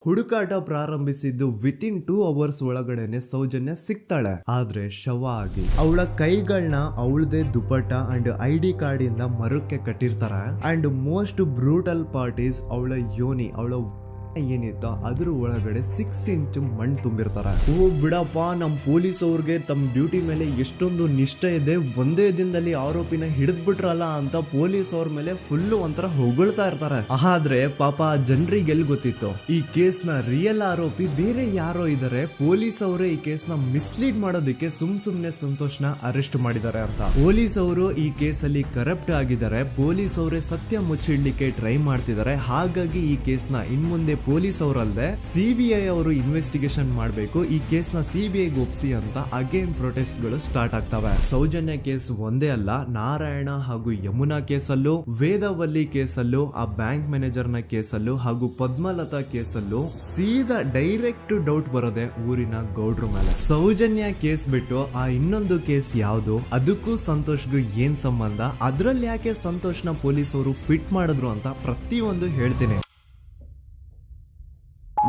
ಹುಡುಕಾಟ ಪ್ರಾರಂಭಿಸಿದ್ದು within 2 hours ಒಳಗಡೆನೆ ಸೌಜನ್ಯ ಸಿಗ್ತಾಳೆ, ಆದ್ರೆ ಶವ ಆಗಿ. ಅವಳ ಕೈಗಳನ್ನ ಅವಳದೇ ದುಪಟ್ಟ ಅಂಡ್ ID ಕಾರ್ಡ್ ಇಂದ ಮರಕ್ಕೆ ಕಟ್ಟಿರ್ತಾರೆ. And most brutal part is ಅವಳ ಯೋನಿ, ಅವಳ ಏನಿತ್ತ ಅದ್ರ ಒಳಗಡೆ 6 ಇಂಚ್ ಮಣ್ಣು ತುಂಬಿರ್ತಾರೆ. ಓ ಬಿಡಪ್ಪ, ನಮ್ ಪೊಲೀಸ್ ಅವ್ರಿಗೆ ತಮ್ಮ ಡ್ಯೂಟಿ ಮೇಲೆ ಎಷ್ಟೊಂದು ನಿಷ್ಠೆ ಇದೆ, ಒಂದೇ ದಿನದಲ್ಲಿ ಆರೋಪಿನ ಹಿಡಿದ್ಬಿಟ್ರಲ್ಲ ಅಂತ ಪೊಲೀಸ್ ಅವ್ರ ಮೇಲೆ ಫುಲ್ ಒಂಥರ ಹೊಗಳ್ತಾ ಇರ್ತಾರೆ. ಆದ್ರೆ ಪಾಪ ಜನರಿಗೆ ಎಲ್ಲಿ ಗೊತ್ತಿತ್ತು ಈ ಕೇಸ್ ನ ರಿಯಲ್ ಆರೋಪಿ ಬೇರೆ ಯಾರೋ ಇದಾರೆ, ಪೊಲೀಸ್ ಅವರೇ ಈ ಕೇಸ್ ನ ಮಿಸ್ಲೀಡ್ ಮಾಡೋದಕ್ಕೆ ಸುಮ್ನೆ ಸಂತೋಷ್ನ ಅರೆಸ್ಟ್ ಮಾಡಿದ್ದಾರೆ ಅಂತ. ಪೊಲೀಸ್ ಅವರು ಈ ಕೇಸ್ ಅಲ್ಲಿ ಕರಪ್ಟ್ ಆಗಿದ್ದಾರೆ, ಪೊಲೀಸ್ ಅವರೇ ಸತ್ಯ ಮುಚ್ಚಿಡ್ಲಿಕ್ಕೆ ಟ್ರೈ ಮಾಡ್ತಿದ್ದಾರೆ. ಹಾಗಾಗಿ ಈ ಕೇಸ್ ನ ಇನ್ಮುಂದೆ ಪೊಲೀಸ್ ಅವರಲ್ಲದೆ CBI ಅವರು ಇನ್ವೆಸ್ಟಿಗೇಷನ್ ಮಾಡಬೇಕು, ಈ ಕೇಸ್ ನ CBI ಒಪ್ಸಿ ಅಂತ ಅಗೇನ್ ಪ್ರೊಟೆಸ್ಟ್ ಗಳು ಸ್ಟಾರ್ಟ್ ಆಗ್ತವೆ. ಸೌಜನ್ಯ ಕೇಸ್ ಒಂದೇ ಅಲ್ಲ, ನಾರಾಯಣ ಹಾಗೂ ಯಮುನಾ ಕೇಸಲ್ಲೂ, ವೇದವಲ್ಲಿ ಕೇಸಲ್ಲೂ, ಆ ಬ್ಯಾಂಕ್ ಮ್ಯಾನೇಜರ್ ನ ಕೇಸಲ್ಲೂ ಹಾಗೂ ಪದ್ಮಲತಾ ಕೇಸಲ್ಲೂ ಸೀದಾ ಡೈರೆಕ್ಟ್ ಡೌಟ್ ಬರೋದೆ ಊರಿನ ಗೌಡ್ರ ಮೇಲೆ. ಸೌಜನ್ಯ ಕೇಸ್ ಬಿಟ್ಟು ಆ ಇನ್ನೊಂದು ಕೇಸ್ ಯಾವುದು, ಅದಕ್ಕೂ ಸಂತೋಷ್ಗೂ ಏನ್ ಸಂಬಂಧ, ಅದ್ರಲ್ಲಿ ಯಾಕೆ ಸಂತೋಷ್ನ ಪೊಲೀಸ್ ಅವರು ಫಿಟ್ ಮಾಡಿದ್ರು ಅಂತ ಪ್ರತಿಯೊಂದು ಹೇಳ್ತೀನಿ.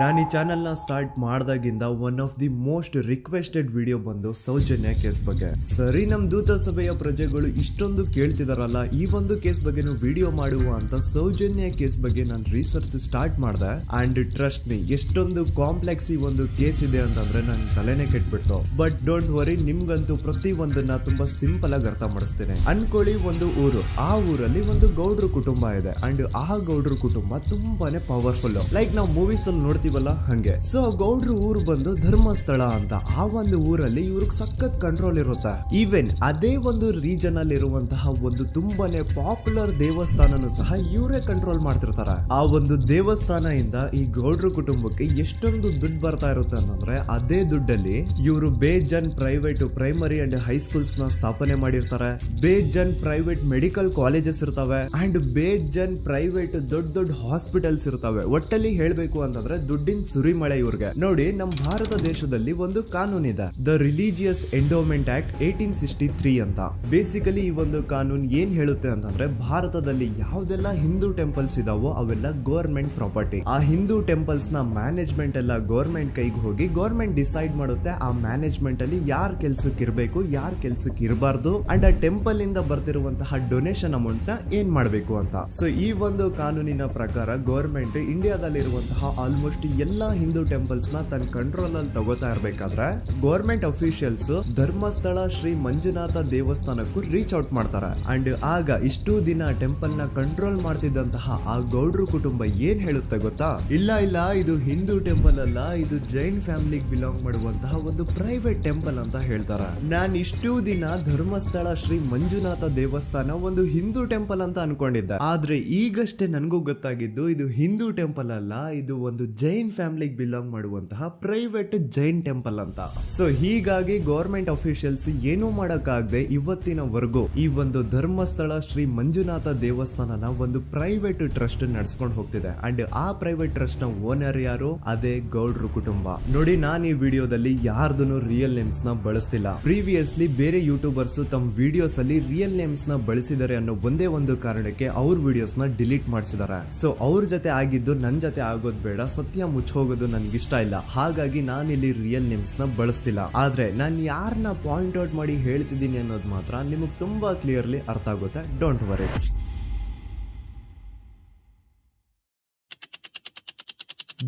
ನಾನು ಈ ಚಾನೆಲ್ ನ ಸ್ಟಾರ್ಟ್ ಮಾಡಿದಾಗಿಂದ one of the most requested video ಬಂದು ಸೌಜನ್ಯ ಕೇಸ್ ಬಗ್ಗೆ. ಸರಿ, ನಮ್ ದೂತ ಸಭೆಯ ಪ್ರಜೆಗಳು ಇಷ್ಟೊಂದು ಕೇಳ್ತಿದಾರಲ್ಲ, ಈ ಒಂದು ಕೇಸ್ ಬಗ್ಗೆ ವಿಡಿಯೋ ಮಾಡುವ ಅಂತ ಸೌಜನ್ಯ ಕೇಸ್ ಬಗ್ಗೆ ನಾನು ರಿಸರ್ಚ್ ಸ್ಟಾರ್ಟ್ ಮಾಡಿದೆ. ಅಂಡ್ ಟ್ರಸ್ಟ್ ಮೀ, ಎಷ್ಟೊಂದು ಕಾಂಪ್ಲೆಕ್ಸ್ ಈ ಒಂದು ಕೇಸ್ ಇದೆ ಅಂತಂದ್ರೆ ನನ್ ತಲೆನೇ ಕೆಟ್ಬಿಡ್ತು. ಬಟ್ ಡೋಂಟ್ ವರಿ, ನಿಮ್ಗಂತೂ ಪ್ರತಿ ಒಂದನ್ನ ತುಂಬಾ ಸಿಂಪಲ್ ಆಗಿ ಅರ್ಥ ಮಾಡಿಸ್ತೇನೆ. ಅನ್ಕೊಳ್ಳಿ, ಒಂದು ಊರು, ಆ ಊರಲ್ಲಿ ಒಂದು ಗೌಡ್ರ ಕುಟುಂಬ ಇದೆ. ಅಂಡ್ ಆ ಗೌಡ್ರ ಕುಟುಂಬ ತುಂಬಾನೇ ಪವರ್ಫುಲ್, ಲೈಕ್ ನಾವು ಮೂವೀಸ್ ಅಲ್ಲಿ ನೋಡ್ತೀವಿ ಹಂಗೆ. ಸೊ ಗೌಡ್ರ ಊರು ಬಂದು ಧರ್ಮಸ್ಥಳ ಅಂತ. ಆ ಒಂದು ಊರಲ್ಲಿ ಇವ್ರಿಗೆ ಸಖತ್ ಕಂಟ್ರೋಲ್ ಇರುತ್ತೆ. ಈವನ್ ಅದೇ ಒಂದು ರೀಜನ್ ಅಲ್ಲಿ ಇರುವಂತಹ ಒಂದು ತುಂಬಾನೇ ಪಾಪ್ಯುಲರ್ ದೇವಸ್ಥಾನನು ಸಹ ಇವರೇ ಕಂಟ್ರೋಲ್ ಮಾಡ್ತಿರ್ತಾರೆ. ಆ ಒಂದು ದೇವಸ್ಥಾನ ಇಂದ ಈ ಗೌಡ್ರ ಕುಟುಂಬಕ್ಕೆ ಎಷ್ಟೊಂದು ದುಡ್ಡು ಬರ್ತಾ ಇರುತ್ತೆ ಅಂತಂದ್ರೆ, ಅದೇ ದುಡ್ಡಲ್ಲಿ ಇವರು ಬೇಜನ್ ಪ್ರೈವೇಟ್ ಪ್ರೈಮರಿ ಅಂಡ್ ಹೈಸ್ಕೂಲ್ಸ್ ನ ಸ್ಥಾಪನೆ ಮಾಡಿರ್ತಾರೆ, ಬೇಜನ್ ಪ್ರೈವೇಟ್ ಮೆಡಿಕಲ್ ಕಾಲೇಜಸ್ ಇರ್ತವೆ, ಅಂಡ್ ಬೇಜನ್ ಪ್ರೈವೇಟ್ ದೊಡ್ಡ ದೊಡ್ಡ ಹಾಸ್ಪಿಟಲ್ಸ್ ಇರ್ತವೆ. ಒಟ್ಟಲ್ಲಿ ಹೇಳ್ಬೇಕು ಅಂತಂದ್ರೆ ದುಡ್ಡಿನ ಸುರಿಮಳೆ ಇವ್ರಿಗೆ. ನೋಡಿ, ನಮ್ಮ ಭಾರತ ದೇಶದಲ್ಲಿ ಒಂದು ಕಾನೂನು ಇದೆ, ದ ರಿಲಿಜಿಯಸ್ ಎಂಡೋಮೆಂಟ್ ಆಕ್ಟ್ 1863 ಅಂತ. ಬೇಸಿಕಲಿ ಈ ಒಂದು ಕಾನೂನು ಏನ್ ಹೇಳುತ್ತೆ ಅಂತಂದ್ರೆ, ಭಾರತದಲ್ಲಿ ಯಾವ್ದೆಲ್ಲ ಹಿಂದೂ ಟೆಂಪಲ್ಸ್ ಇದಾವೋ ಅವೆಲ್ಲ ಗವರ್ಮೆಂಟ್ ಪ್ರಾಪರ್ಟಿ. ಆ ಹಿಂದೂ ಟೆಂಪಲ್ಸ್ ನ ಮ್ಯಾನೇಜ್ಮೆಂಟ್ ಎಲ್ಲ ಗವರ್ಮೆಂಟ್ ಕೈಗೆ ಹೋಗಿ ಗವರ್ಮೆಂಟ್ ಡಿಸೈಡ್ ಮಾಡುತ್ತೆ ಆ ಮ್ಯಾನೇಜ್ಮೆಂಟ್ ಅಲ್ಲಿ ಯಾರ್ ಕೆಲ್ಸಕ್ಕೆ ಇರಬೇಕು, ಯಾರ್ ಕೆಲ್ಸಕ್ಕೆ ಇರಬಾರ್ದು, ಅಂಡ್ ಆ ಟೆಂಪಲ್ ಇಂದ ಬರ್ತಿರುವಂತಹ ಡೊನೇಷನ್ ಅಮೌಂಟ್ ನ ಏನ್ ಮಾಡ್ಬೇಕು ಅಂತ. ಸೊ ಈ ಒಂದು ಕಾನೂನಿನ ಪ್ರಕಾರ ಗವರ್ಮೆಂಟ್ ಇಂಡಿಯಾದಲ್ಲಿ ಇರುವಂತಹ ಆಲ್ಮೋಸ್ಟ್ ಎಲ್ಲಾ ಹಿಂದೂ ಟೆಂಪಲ್ಸ್ ನ ತನ್ನ ಕಂಟ್ರೋಲ್ ಅಲ್ಲಿ ತಗೋತಾ ಇರ್ಬೇಕಾದ್ರೆ ಗವರ್ಮೆಂಟ್ ಅಫಿಷಿಯಲ್ಸ್ ಧರ್ಮಸ್ಥಳ ಶ್ರೀ ಮಂಜುನಾಥ ದೇವಸ್ಥಾನಕ್ಕೂ ರೀಚ್ ಔಟ್ ಮಾಡ್ತಾರೆ. ಅಂಡ್ ಆಗ ಇಷ್ಟು ದಿನ ಟೆಂಪಲ್ ನ ಕಂಟ್ರೋಲ್ ಮಾಡ್ತಿದ್ದಂತಹ ಆ ಗೌಡ್ರ ಕುಟುಂಬ ಏನ್ ಹೇಳುತ್ತೆ ಗೊತ್ತಾ, ಇಲ್ಲ ಇಲ್ಲ, ಇದು ಹಿಂದೂ ಟೆಂಪಲ್ ಅಲ್ಲ, ಇದು ಜೈನ್ ಫ್ಯಾಮಿಲಿಗೆ ಬಿಲಾಂಗ್ ಮಾಡುವಂತಹ ಒಂದು ಪ್ರೈವೇಟ್ ಟೆಂಪಲ್ ಅಂತ ಹೇಳ್ತಾರೆ. ನಾನ್ ಇಷ್ಟು ದಿನ ಧರ್ಮಸ್ಥಳ ಶ್ರೀ ಮಂಜುನಾಥ ದೇವಸ್ಥಾನ ಒಂದು ಹಿಂದೂ ಟೆಂಪಲ್ ಅಂತ ಅನ್ಕೊಂಡಿದ್ದೆ, ಆದ್ರೆ ಈಗಷ್ಟೇ ನನಗೂ ಗೊತ್ತಾಗಿದ್ದು ಇದು ಹಿಂದೂ ಟೆಂಪಲ್ ಅಲ್ಲ, ಇದು ಒಂದು ಜೈನ್ ಫ್ಯಾಮಿಲಿಗೆ ಬಿಲಾಂಗ್ ಮಾಡುವಂತಹ ಪ್ರೈವೇಟ್ ಜೈನ್ ಟೆಂಪಲ್ ಅಂತ. ಸೊ ಹೀಗಾಗಿ ಗವರ್ಮೆಂಟ್ ಅಫಿಷಿಯಲ್ಸ್ ಏನೂ ಮಾಡಕ್ಕಾಗದೆ ಇವತ್ತಿನವರೆಗೂ ಈ ಒಂದು ಧರ್ಮಸ್ಥಳ ಶ್ರೀ ಮಂಜುನಾಥ ದೇವಸ್ಥಾನನ ಒಂದು ಪ್ರೈವೇಟ್ ಟ್ರಸ್ಟ್ ನಡೆಸ್ಕೊಂಡು ಹೋಗ್ತಿದೆ. ಅಂಡ್ ಆ ಪ್ರೈವೇಟ್ ಟ್ರಸ್ಟ್ ನ ಓನರ್ ಯಾರು, ಅದೇ ಗೌಡ್ರ ಕುಟುಂಬ. ನೋಡಿ, ನಾನು ಈ ವಿಡಿಯೋದಲ್ಲಿ ಯಾರ್ದು ರಿಯಲ್ ನೇಮ್ಸ್ ನ ಬಳಸ್ತಿಲ್ಲ. ಪ್ರೀವಿಯಸ್ಲಿ ಬೇರೆ ಯೂಟ್ಯೂಬರ್ಸ್ ತಮ್ಮ ವಿಡಿಯೋಸ್ ಅಲ್ಲಿ ರಿಯಲ್ ನೇಮ್ಸ್ ನ ಬಳಸಿದ್ದಾರೆ ಅನ್ನೋ ಒಂದೇ ಒಂದು ಕಾರಣಕ್ಕೆ ಅವ್ರ ವಿಡಿಯೋಸ್ ನ ಡಿಲೀಟ್ ಮಾಡಿಸಿದ್ದಾರೆ. ಸೊ ಅವ್ರ ಜೊತೆ ಆಗಿದ್ದು ನನ್ ಜೊತೆ ಆಗೋದ್ ಬೇಡ, ಸತ್ಯ ಮುಚ್ಚೋಗೋದು ನನ್ಗಿಷ್ಟ ಇಲ್ಲ. ಹಾಗಾಗಿ ನಾನಿಲ್ಲಿ ರಿಯಲ್ ನೇಮ್ಸ್ ನ ಬಳಸ್ತಿಲ್ಲ. ಆದ್ರೆ ನಾನು ಯಾರನ್ನ ಪಾಯಿಂಟ್ ಔಟ್ ಮಾಡಿ ಹೇಳ್ತಿದ್ದೀನಿ ಅನ್ನೋದು ಮಾತ್ರ ನಿಮಗೆ ತುಂಬಾ ಕ್ಲಿಯರ್ಲಿ ಅರ್ಥ ಆಗುತ್ತೆ. Don't worry.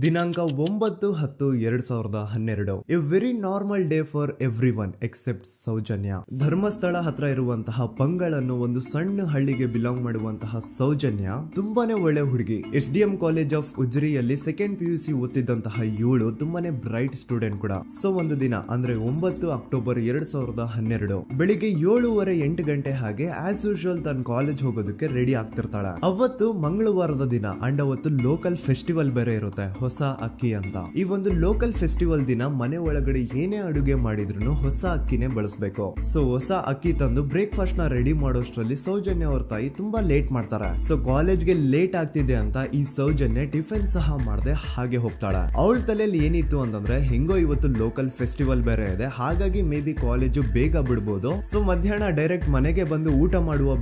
ದಿನಾಂಕ 9/10/2012. A very normal day for every one except Sowjanya. Dharmasthala ಹತ್ರ ಇರುವಂತಹ ಪಂಗಳ್ ಅನ್ನೋ ಒಂದು ಸಣ್ಣ ಹಳ್ಳಿಗೆ ಬಿಲಾಂಗ್ ಮಾಡುವಂತಹ ಸೌಜನ್ಯ ತುಂಬಾನೇ ಒಳ್ಳೆ ಹುಡುಗಿ. SDM ಕಾಲೇಜ್ ಆಫ್ ಉಜ್ರಿಯಲ್ಲಿ 2nd PUC ಓದ್ತಿದ್ದಂತಹ ಇವಳು ತುಂಬಾನೇ ಬ್ರೈಟ್ ಸ್ಟೂಡೆಂಟ್ ಕೂಡ. ಸೊ ಒಂದು ದಿನ ಅಂದ್ರೆ 9 ಅಕ್ಟೋಬರ್ 2012 ಬೆಳಿಗ್ಗೆ 7:30-8 ಗಂಟೆ ಹಾಗೆ ಆಸ್ ಯೂಶುವಲ್ ತನ್ನ ಕಾಲೇಜ್ ಹೋಗೋದಕ್ಕೆ ರೆಡಿ ಆಗ್ತಿರ್ತಾಳೆ. ಅವತ್ತು ಮಂಗಳವಾರದ ದಿನ ಅಂಡ್ ಅವತ್ತು ಲೋಕಲ್ ಫೆಸ್ಟಿವಲ್ ಬೇರೆ ಇರುತ್ತೆ, ಹೊಸ ಅಕ್ಕಿ ಅಂತ. ಈ ಒಂದು ಲೋಕಲ್ ಫೆಸ್ಟಿವಲ್ ದಿನ ಮನೆ ಒಳಗಡೆ ಏನೇ ಅಡುಗೆ ಮಾಡಿದ್ರು ಹೊಸ ಅಕ್ಕಿನೇ ಬಳಸಬೇಕು. ಸೊ ಹೊಸ ಅಕ್ಕಿ ತಂದು ಬ್ರೇಕ್ಫಾಸ್ಟ್ ನ ರೆಡಿ ಮಾಡೋಷ್ಟ್ರಲ್ಲಿ ಸೌಜನ್ಯ ಅವ್ರ ತಾಯಿ ತುಂಬಾ ಲೇಟ್ ಮಾಡ್ತಾರೆ. ಸೊ ಕಾಲೇಜ್ಗೆ ಲೇಟ್ ಆಗ್ತಿದೆ ಅಂತ ಈ ಸೌಜನ್ಯ ಟಿಫಿನ್ ಸಹ ಮಾಡದೆ ಹಾಗೆ ಹೋಗ್ತಾಳೆ. ಅವಳ ತಲೆಯಲ್ಲಿ ಏನಿತ್ತು ಅಂತಂದ್ರೆ, ಹೆಂಗೋ ಇವತ್ತು ಲೋಕಲ್ ಫೆಸ್ಟಿವಲ್ ಬೇರೆ ಇದೆ, ಹಾಗಾಗಿ ಮೇ ಬಿ ಕಾಲೇಜು ಬೇಗ ಬಿಡ್ಬೋದು, ಸೊ ಮಧ್ಯಾಹ್ನ ಡೈರೆಕ್ಟ್ ಮನೆಗೆ ಬಂದು ಊಟ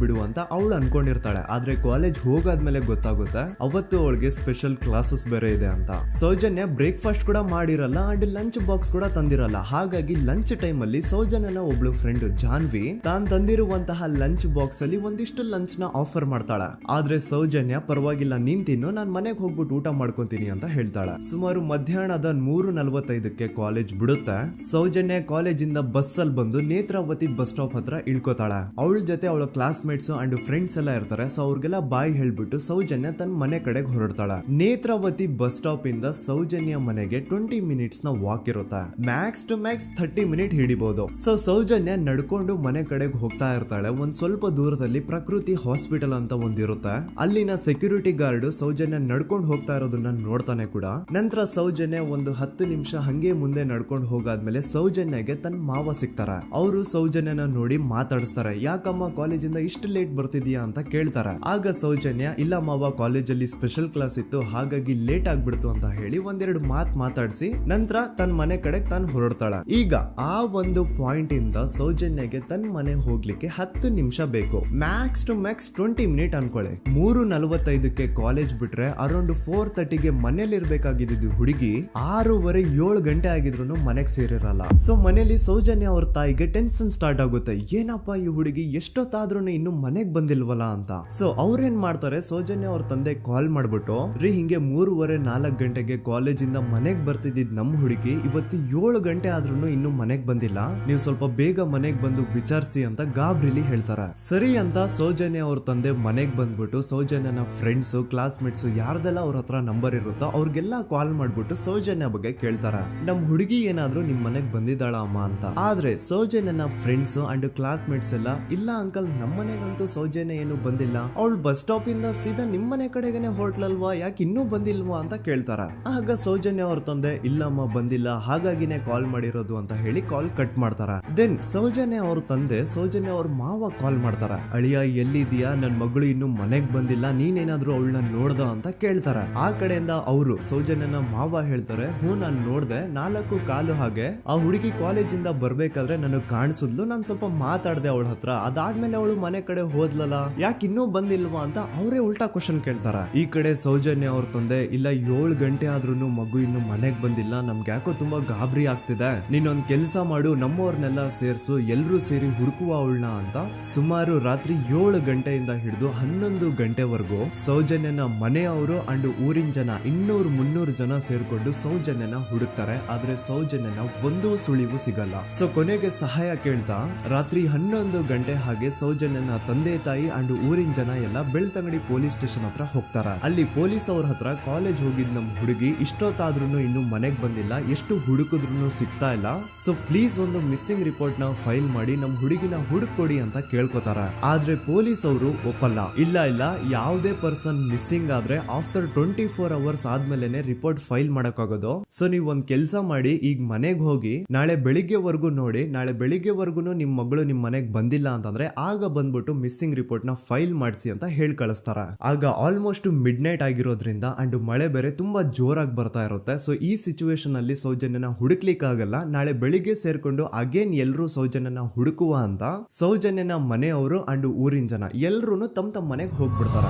ಬಿಡುವ ಅಂತ ಅವಳು ಅನ್ಕೊಂಡಿರ್ತಾಳೆ. ಆದ್ರೆ ಕಾಲೇಜ್ ಹೋಗಾದ್ಮೇಲೆ ಗೊತ್ತಾಗುತ್ತೆ ಅವತ್ತು ಅವಳಿಗೆ ಸ್ಪೆಷಲ್ ಕ್ಲಾಸಸ್ ಬೇರೆ ಇದೆ ಅಂತ. ಸೌಜನ್ಯ ಬ್ರೇಕ್ಫಾಸ್ಟ್ ಕೂಡ ಮಾಡಿರಲ್ಲ ಅಂಡ್ ಲಂಚ್ ಬಾಕ್ಸ್ ಕೂಡ ತಂದಿರಲ್ಲ. ಹಾಗಾಗಿ ಲಂಚ್ ಟೈಮ್ ಅಲ್ಲಿ ಸೌಜನ್ಯನ ಒಬ್ಳು ಫ್ರೆಂಡ್ ಜಾನ್ವಿ ತಾನ್ ತಂದಿರುವಂತಹ ಲಂಚ್ ಬಾಕ್ಸ್ ಅಲ್ಲಿ ಒಂದಿಷ್ಟು ಲಂಚ್ ನ ಆಫರ್ ಮಾಡ್ತಾಳೆ. ಆದ್ರೆ ಸೌಜನ್ಯ ಪರವಾಗಿಲ್ಲ ನೀನ್ ತಿನ್ನು, ನಾನ್ ಮನೆಗೆ ಹೋಗ್ಬಿಟ್ಟು ಊಟ ಮಾಡ್ಕೊಂತೀನಿ ಅಂತ ಹೇಳ್ತಾಳೆ. ಸುಮಾರು ಮಧ್ಯಾಹ್ನದ 3:45ಕ್ಕೆ ಕಾಲೇಜ್ ಬಿಡುತ್ತೆ. ಸೌಜನ್ಯ ಕಾಲೇಜ್ ಇಂದ ಬಸ್ ಅಲ್ಲಿ ಬಂದು ನೇತ್ರಾವತಿ ಬಸ್ ಸ್ಟಾಪ್ ಹತ್ರ ಇಳ್ಕೋತಾಳೆ. ಅವಳ ಜೊತೆ ಅವಳ ಕ್ಲಾಸ್ ಮೇಟ್ಸ್ ಅಂಡ್ ಫ್ರೆಂಡ್ಸ್ ಎಲ್ಲ ಇರ್ತಾರೆ. ಸೊ ಅವ್ರಿಗೆಲ್ಲ ಬಾಯ್ ಹೇಳ್ಬಿಟ್ಟು ಸೌಜನ್ಯ ತನ್ನ ಮನೆ ಕಡೆಗೆ ಹೊರಡ್ತಾಳೆ. ನೇತ್ರಾವತಿ ಬಸ್ ಸ್ಟಾಪ್ ಇಂದ ಸೌಜನ್ಯ ಮನೆಗೆ 20 ಮಿನಿಟ್ಸ್ ನ ವಾಕ್ ಇರುತ್ತೆ. ಮ್ಯಾಕ್ಸ್ ಟು ಮ್ಯಾಕ್ಸ್ 30 ಮಿನಿಟ್ ಹಿಡಿಬಹುದು. ಸೊ ಸೌಜನ್ಯ ನಡ್ಕೊಂಡು ಮನೆ ಕಡೆಗೆ ಹೋಗ್ತಾ ಇರ್ತಾಳೆ. ಒಂದ್ ಸ್ವಲ್ಪ ದೂರದಲ್ಲಿ ಪ್ರಕೃತಿ ಹಾಸ್ಪಿಟಲ್ ಅಂತ ಒಂದಿರುತ್ತೆ. ಅಲ್ಲಿನ ಸೆಕ್ಯೂರಿಟಿ ಗಾರ್ಡ್ ಸೌಜನ್ಯ ನಡ್ಕೊಂಡು ಹೋಗ್ತಾ ಇರೋದನ್ನ ನೋಡ್ತಾನೆ ಕೂಡ. ನಂತರ ಸೌಜನ್ಯ ಒಂದು 10 ನಿಮಿಷ ಹಂಗೆ ಮುಂದೆ ನಡ್ಕೊಂಡು ಹೋಗಾದ್ಮೇಲೆ ಸೌಜನ್ಯಗೆ ತನ್ನ ಮಾವ ಸಿಗ್ತಾರೆ. ಅವರು ಸೌಜನ್ಯನ ನೋಡಿ ಮಾತಾಡಿಸ್ತಾರೆ. ಯಾಕಮ್ಮ ಕಾಲೇಜಿಂದ ಇಷ್ಟು ಲೇಟ್ ಬರ್ತಿದ್ಯಾ ಅಂತ ಕೇಳ್ತಾರೆ. ಆಗ ಸೌಜನ್ಯ ಇಲ್ಲ ಮಾವ, ಕಾಲೇಜಲ್ಲಿ ಸ್ಪೆಷಲ್ ಕ್ಲಾಸ್ ಇತ್ತು ಹಾಗಾಗಿ ಲೇಟ್ ಆಗ್ಬಿಡ್ತು ಅಂತ ಹೇಳಿ ಒಂದೆರಡು ಮಾತಾಡಿಸಿ ನಂತರ ತನ್ನ ಮನೆ ಕಡೆ ತಾನು ಹೊರಡ್ತಾಳೆ. ಈಗ ಆ ಒಂದು ಪಾಯಿಂಟ್ ಇಂದ ಸೌಜನ್ಯಗೆ ತನ್ನ ಮನೆ ಹೋಗ್ಲಿಕ್ಕೆ 10 ನಿಮಿಷ ಬೇಕು. ಮ್ಯಾಕ್ಸ್ ಟು ಮ್ಯಾಕ್ಸ್ 20 ಮಿನಿಟ್ ಅನ್ಕೊಳ್ಳಿ. 3:45ಕ್ಕೆ ಕಾಲೇಜ್ ಬಿಟ್ರೆ ಅರೌಂಡ್ 4:30ಗೆ ಮನೇಲಿ ಇರ್ಬೇಕಾಗಿದ್ದು ಹುಡುಗಿ 6:30-7 ಗಂಟೆ ಆಗಿದ್ರು ಮನೆಗೆ ಸೇರಿರಲ್ಲ. ಸೊ ಮನೇಲಿ ಸೌಜನ್ಯ ಅವ್ರ ತಾಯಿಗೆ ಟೆನ್ಷನ್ ಸ್ಟಾರ್ಟ್ ಆಗುತ್ತೆ. ಏನಪ್ಪಾ ಈ ಹುಡುಗಿ ಎಷ್ಟೊತ್ತಾದ್ರೂ ಇನ್ನು ಮನೆಗ್ ಬಂದಿಲ್ವಲ್ಲ ಅಂತ. ಸೊ ಅವ್ರೇನ್ ಮಾಡ್ತಾರೆ, ಸೌಜನ್ಯ ಅವ್ರ ತಂದೆ ಕಾಲ್ ಮಾಡ್ಬಿಟ್ಟು ರೀ ಹಿಂಗೆ 3:30-4 ಗಂಟೆಗೆ ಕಾಲೇಜ್ ಇಂದ ಮನೆಗ್ ಬರ್ತಿದ್ದಿದ್ ನಮ್ ಹುಡುಗಿ ಇವತ್ತು 7 ಗಂಟೆ ಆದ್ರೂ ಇನ್ನು ಮನೆಗ್ ಬಂದಿಲ್ಲ, ನೀವು ಸ್ವಲ್ಪ ಬೇಗ ಮನೆಗ್ ಬಂದು ವಿಚಾರಿಸಿ ಅಂತ ಗಾಬ್ರಿಲಿ ಹೇಳ್ತಾರೆ. ಸರಿ ಅಂತ ಸೌಜನ್ಯ ಅವ್ರ ತಂದೆ ಮನೆಗ್ ಬಂದ್ಬಿಟ್ಟು ಸೌಜನ್ಯನ ಫ್ರೆಂಡ್ಸ್ ಕ್ಲಾಸ್ ಮೇಟ್ಸ್ ಯಾರ್ದೆಲ್ಲ ಅವ್ರ ಹತ್ರ ನಂಬರ್ ಇರುತ್ತೋ ಅವ್ರಿಗೆಲ್ಲ ಕಾಲ್ ಮಾಡ್ಬಿಟ್ಟು ಸೌಜನ್ಯ ಬಗ್ಗೆ ಕೇಳ್ತಾರ. ನಮ್ ಹುಡುಗಿ ಏನಾದ್ರು ನಿಮ್ ಮನೆಗ್ ಬಂದಿದ್ದಾಳ ಅಮ್ಮ ಅಂತ. ಆದ್ರೆ ಸೌಜನ್ಯನ ಫ್ರೆಂಡ್ಸ್ ಅಂಡ್ ಕ್ಲಾಸ್ ಮೇಟ್ಸ್ ಎಲ್ಲ ಇಲ್ಲ ಅಂಕಲ್ ನಮ್ಮ ಮನೆಗಂತೂ ಸೌಜನ್ಯ ಏನು ಬಂದಿಲ್ಲ, ಅವಳು ಬಸ್ ಸ್ಟಾಪ್ ಇಂದ ಸೀದಾ ನಿಮ್ ಮನೆ ಕಡೆಗೇನೆ ಹೊರಟ್ಲಲ್ವಾ, ಯಾಕೆ ಇನ್ನೂ ಬಂದಿಲ್ವಾ ಅಂತ ಕೇಳ್ತಾರ. ಆಗ ಸೌಜನ್ಯ ಅವ್ರ ತಂದೆ ಇಲ್ಲಮ್ಮ ಬಂದಿಲ್ಲ ಹಾಗಾಗಿನೇ ಕಾಲ್ ಮಾಡಿರೋದು ಅಂತ ಹೇಳಿ ಕಾಲ್ ಕಟ್ ಮಾಡ್ತಾರ. ದೆನ್ ಸೌಜನ್ಯ ಅವ್ರ ತಂದೆ ಸೌಜನ್ಯ ಅವ್ರ ಮಾವ ಕಾಲ್ ಮಾಡ್ತಾರ. ಅಳಿಯ ಎಲ್ಲಿದ್ಯಾ, ನನ್ ಮಗಳು ಇನ್ನು ಮನೆಗ್ ಬಂದಿಲ್ಲ, ನೀನೇನಾದ್ರೂ ಅವಳನ್ನ ನೋಡ್ದ ಅಂತ ಕೇಳ್ತಾರ. ಆ ಕಡೆಯಿಂದ ಅವರು ಸೌಜನ್ಯನ ಮಾವ ಹೇಳ್ತಾರೆ, ಹ್ಞೂ ನಾನ್ ನೋಡ್ದೆ, 4:15 ಹಾಗೆ ಆ ಹುಡುಗಿ ಕಾಲೇಜಿಂದ ಬರ್ಬೇಕಾದ್ರೆ ನನಗ್ ಕಾಣಿಸಿದ್ಲು, ನಾನ್ ಸ್ವಲ್ಪ ಮಾತಾಡ್ದೆ ಅವಳ ಹತ್ರ, ಅದಾದ್ಮೇಲೆ ಅವಳು ಮನೆ ಕಡೆ ಹೋದ್ಲಲ್ಲ, ಯಾಕೆ ಇನ್ನೂ ಬಂದಿಲ್ವಾ ಅಂತ ಅವರೇ ಉಲ್ಟಾ ಕ್ವಶನ್ ಕೇಳ್ತಾರ. ಈ ಕಡೆ ಸೌಜನ್ಯ ಅವ್ರ ತಂದೆ ಇಲ್ಲ 7 ಗಂಟೆ ಆದ್ರೂ ಮಗು ಇನ್ನು ಮನೆಗ್ ಬಂದಿಲ್ಲ, ನಮ್ಗೆ ಯಾಕೋ ತುಂಬಾ ಗಾಬರಿ ಆಗ್ತಿದೆ, ನೀನೊಂದ್ ಕೆಲ್ಸ ಮಾಡು, ನಮ್ಮವ್ರನ್ನೆಲ್ಲ ಸೇರ್ಸು, ಎಲ್ರೂ ಸೇರಿ ಹುಡುಕುವ ಅವಳನ್ನ ಅಂತ ಸುಮಾರು ರಾತ್ರಿ 7 ಗಂಟೆಯಿಂದ ಹಿಡಿದು 11 ಗಂಟೆವರೆಗೂ ಸೌಜನ್ಯನ ಮನೆಯವರು ಅಂಡ್ ಊರಿನ ಜನ 200-300 ಜನ ಸೇರ್ಕೊಂಡು ಸೌಜನ್ಯನ ಹುಡುಕ್ತಾರೆ. ಆದ್ರೆ ಸೌಜನ್ಯನ ಒಂದು ಸುಳಿವು ಸಿಗಲ್ಲ. ಸೊ ಕೊನೆಗೆ ಸಹಾಯ ಕೇಳ್ತಾ ರಾತ್ರಿ 11 ಗಂಟೆ ಹಾಗೆ ಸೌಜನ್ಯನ ತಂದೆ ತಾಯಿ ಅಂಡ್ ಊರಿನ ಜನ ಎಲ್ಲ ಬೆಳ್ತಂಗಡಿ ಪೊಲೀಸ್ ಸ್ಟೇಷನ್ ಹತ್ರ ಹೋಗ್ತಾರ. ಅಲ್ಲಿ ಪೊಲೀಸ್ ಅವ್ರ ಹತ್ರ ಕಾಲೇಜ್ ಹೋಗಿದ್ ನಮ್ ಹುಡುಗಿ ಇಷ್ಟೊತ್ತಾದ್ರೂ ಇನ್ನು ಮನೆಗ್ ಬಂದಿಲ್ಲ, ಎಷ್ಟು ಹುಡುಕಿದ್ರು ಸಿಗ್ತಾ ಇಲ್ಲ, ಸೊ ಪ್ಲೀಸ್ ಒಂದು ಮಿಸ್ಸಿಂಗ್ ರಿಪೋರ್ಟ್ ನ ಫೈಲ್ ಮಾಡಿ ನಮ್ ಹುಡುಗಿನ ಹುಡುಕೊಡಿ ಅಂತ ಕೇಳ್ಕೊತಾರ. ಆದ್ರೆ ಪೊಲೀಸ್ ಅವರು ಒಪ್ಪಲ್ಲ. ಇಲ್ಲ ಯಾವುದೇ ಪರ್ಸನ್ ಮಿಸ್ಸಿಂಗ್ ಆದ್ರೆ ಆಫ್ಟರ್ 24 ಅವರ್ಸ್ ಆದ್ಮೇಲೆ ರಿಪೋರ್ಟ್ ಫೈಲ್ ಮಾಡಕ್ಕಾಗೋದು. ಸೊ ನೀವ್ ಒಂದ್ ಕೆಲ್ಸ ಮಾಡಿ, ಈಗ ಮನೆಗ್ ಹೋಗಿ ನಾಳೆ ಬೆಳಿಗ್ಗೆವರೆಗೂ ನೋಡಿ, ನಾಳೆ ಬೆಳಿಗ್ಗೆವರೆಗೂ ನಿಮ್ ಮಗಳು ನಿಮ್ ಮನೆಗ್ ಬಂದಿಲ್ಲ ಅಂತಂದ್ರೆ ಆಗ ಬಂದ್ಬಿಟ್ಟು ಮಿಸ್ಸಿಂಗ್ ರಿಪೋರ್ಟ್ ನ ಫೈಲ್ ಮಾಡಿಸಿ ಅಂತ ಹೇಳಿ ಕಳಿಸ್ತಾರ. ಆಗ ಆಲ್ಮೋಸ್ಟ್ ಮಿಡ್ ನೈಟ್ ಆಗಿರೋದ್ರಿಂದ ಅಂಡ್ ಮಳೆ ಬೇರೆ ತುಂಬಾ ಜೋರಾಗಿ ಬರ್ತಾ ಇರುತ್ತೆ. ಸೊ ಈ ಸಿಚುವೇಶನ್ ಅಲ್ಲಿ ಸೌಜನ್ಯನ ಹುಡುಕ್ಲಿಕ್ಕೆ ಆಗಲ್ಲ. ನಾಳೆ ಬೆಳಿಗ್ಗೆ ಸೇರ್ಕೊಂಡು ಅಗೇನ್ ಎಲ್ರು ಸೌಜನ್ಯನ ಹುಡುಕುವ ಅಂತ ಸೌಜನ್ಯನ ಮನೆಯವರು ಅಂಡ್ ಊರಿನ ಜನ ಎಲ್ರು ತಮ್ಮ ಮನೆಗೆ ಹೋಗ್ಬಿಡ್ತಾರ.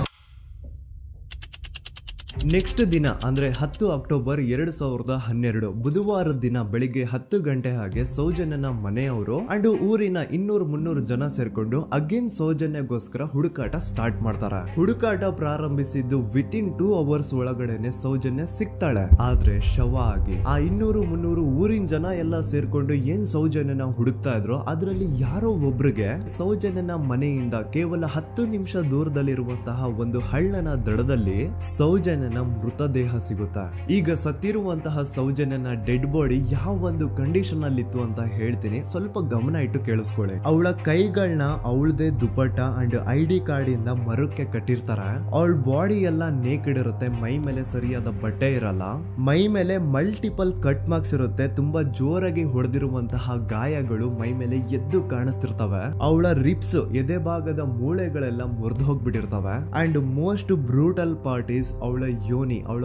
ನೆಕ್ಸ್ಟ್ ದಿನ ಅಂದ್ರೆ 10 ಅಕ್ಟೋಬರ್ 2012 ಬುಧವಾರದ ದಿನ ಬೆಳಿಗ್ಗೆ 10 ಗಂಟೆ ಹಾಗೆ ಸೌಜನ್ಯನ ಮನೆಯವರು ಅಂಡ್ ಊರಿನ 200-300 ಜನ ಸೇರ್ಕೊಂಡು ಅಗೇನ್ ಸೌಜನ್ಯಗೋಸ್ಕರ ಹುಡುಕಾಟ ಸ್ಟಾರ್ಟ್ ಮಾಡ್ತಾರ. ಹುಡುಕಾಟ ಪ್ರಾರಂಭಿಸಿದ್ದು ವಿತಿನ್ 2 ಅವರ್ಸ್ ಒಳಗಡೆನೆ ಸೌಜನ್ಯ ಸಿಗ್ತಾಳೆ. ಆದ್ರೆ ಶವ ಆಗಿ ಆ 200-300 ಊರಿನ ಜನ ಎಲ್ಲ ಸೇರ್ಕೊಂಡು ಏನ್ ಸೌಜನ್ಯನ ಹುಡುಕ್ತಾ ಇದ್ರು ಅದರಲ್ಲಿ ಯಾರೋ ಒಬ್ರಿಗೆ ಸೌಜನ್ಯನ ಮನೆಯಿಂದ ಕೇವಲ 10 ನಿಮಿಷ ದೂರದಲ್ಲಿರುವಂತಹ ಒಂದು ಹಳ್ಳನ ದಡದಲ್ಲಿ ಸೌಜನ್ಯನ ಮೃತದೇಹ ಸಿಗುತ್ತಾ. ಈಗ ಸತ್ತಿರುವಂತಹ ಸೌಜನ್ಯನ ಡೆಡ್ ಬಾಡಿ ಯಾವ ಒಂದು ಕಂಡೀಷನ್ ಅಲ್ಲಿ ಇತ್ತು ಅಂತ ಹೇಳ್ತೀನಿ, ಸ್ವಲ್ಪ ಗಮನ ಇಟ್ಟು ಕೇಳಿಸ್ಕೊಳ್ಳಿ. ಅವಳ ಕೈಗಳನ್ನ ಅವಳದೇ ದುಪಟ್ಟ ಅಂಡ್ ID ಕಾರ್ಡ್ ಇಂದ ಮರಕ್ಕೆ ಕಟ್ಟಿರ್ತಾರ. ಅವಳ ಬಾಡಿ ಎಲ್ಲ ನೇಕೆಡ್ ಇರುತ್ತೆ, ಮೈ ಮೇಲೆ ಸರಿಯಾದ ಬಟ್ಟೆ ಇರಲ್ಲ, ಮೈ ಮೇಲೆ ಮಲ್ಟಿಪಲ್ ಕಟ್ ಮಾರ್ಕ್ಸ್ ಇರುತ್ತೆ, ತುಂಬಾ ಜೋರಾಗಿ ಹೊಡೆದಿರುವಂತಹ ಗಾಯಗಳು ಮೈ ಮೇಲೆ ಎದ್ದು ಕಾಣಿಸ್ತಿರ್ತವೆ. ಅವಳ ರಿಪ್ಸ್ ಎದೆ ಭಾಗದ ಮೂಳೆಗಳೆಲ್ಲ ಮುರಿದು ಹೋಗ್ಬಿಟ್ಟಿರ್ತವೆ. And most brutal part is ಅವಳ ಯೋನಿ, ಅವಳ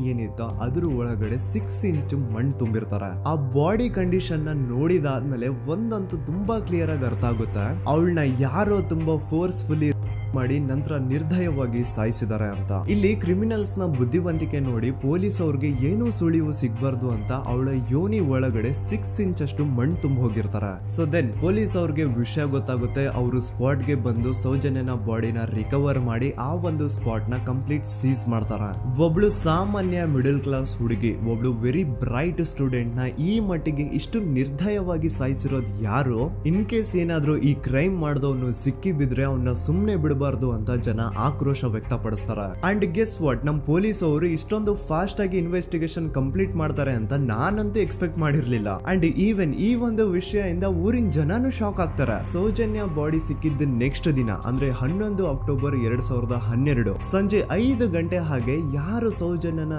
ಏನಿತ್ತು ಅದ್ರ ಒಳಗಡೆ 6 ಇಂಚ್ ಮಣ್ಣು ತುಂಬಿರ್ತಾರೆ. ಆ ಬಾಡಿ ಕಂಡೀಷನ್ ನ ನೋಡಿದಾದ್ಮೇಲೆ ಒಂದಂತೂ ತುಂಬಾ ಕ್ಲಿಯರ್ ಆಗಿ ಅರ್ಥ ಆಗುತ್ತೆ, ಅವಳನ್ನ ಯಾರೋ ತುಂಬಾ ಫೋರ್ಸ್ಫುಲಿ ಮಾಡಿ ನಂತರ ನಿರ್ದಯವಾಗಿ ಸಾಯಿಸಿದ್ದಾರೆ ಅಂತ. ಇಲ್ಲಿ ಕ್ರಿಮಿನಲ್ಸ್ ನ ಬುದ್ಧಿವಂತಿಕೆ ನೋಡಿ ಪೊಲೀಸ್ ಅವ್ರಿಗೆ ಏನೂ ಸುಳಿವು ಸಿಗ್ಬಾರ್ದು ಅಂತ ಅವಳ ಯೋನಿ ಒಳಗಡೆ 6 ಇಂಚ್ ಅಷ್ಟು ಮಣ್ಣು ತುಂಬ ಹೋಗಿರ್ತಾರೆ. ಸೊ ದೆನ್ ಪೊಲೀಸ್ ಅವ್ರಿಗೆ ವಿಷಯ ಗೊತ್ತಾಗುತ್ತೆ. ಅವರು ಸ್ಪಾಟ್ ಗೆ ಬಂದು ಸೌಜನ್ಯನ ಬಾಡಿನ ರಿಕವರ್ ಮಾಡಿ ಆ ಒಂದು ಸ್ಪಾಟ್ ನ ಕಂಪ್ಲೀಟ್ ಸೀಸ್ ಮಾಡ್ತಾರ. ಒಬ್ಳು ಸಾಮಾನ್ಯ ಮಿಡಲ್ ಕ್ಲಾಸ್ ಹುಡುಗಿ, ಒಬ್ಳು ವೆರಿ ಬ್ರೈಟ್ ಸ್ಟೂಡೆಂಟ್ ನ ಈ ಮಟ್ಟಿಗೆ ಇಷ್ಟು ನಿರ್ದಯವಾಗಿ ಸಾಯಿಸಿರೋದು ಯಾರು? ಇನ್ ಕೇಸ್ ಏನಾದ್ರೂ ಈ ಕ್ರೈಮ್ ಮಾಡಿದವನು ಸಿಕ್ಕಿ ಬಿದ್ರೆ ಅವನ್ನ ಸುಮ್ನೆ ಬಿಡಬಾರ್ದು ಅಂತ ಜನ ಆಕ್ರೋಶ ವ್ಯಕ್ತಪಡಿಸ್ತಾರೆ. ಅಂಡ್ ಗೆಸ್ ವಾಟ್, ನಮ್ ಪೊಲೀಸ್ ಅವರು ಇಷ್ಟೊಂದು ಫಾಸ್ಟ್ ಆಗಿ ಇನ್ವೆಸ್ಟಿಗೇಷನ್ ಕಂಪ್ಲೀಟ್ ಮಾಡ್ತಾರೆ ಅಂತ ನಾನಂತೂ ಎಕ್ಸ್ಪೆಕ್ಟ್ ಮಾಡಿರ್ಲಿಲ್ಲ. ಅಂಡ್ ಈವನ್ ಈ ಒಂದು ವಿಷಯದಿಂದ ಊರಿನ ಜನನು ಶಾಕ್ ಆಗ್ತಾರೆ. ಸೌಜನ್ಯ ಬಾಡಿ ಸಿಕ್ಕಿದ್ದ ನೆಕ್ಸ್ಟ್ ದಿನ ಅಂದ್ರೆ 11 ಅಕ್ಟೋಬರ್ 2012 ಸಂಜೆ 5 ಗಂಟೆ ಹಾಗೆ ಯಾರು ಸೌಜನ್ಯನ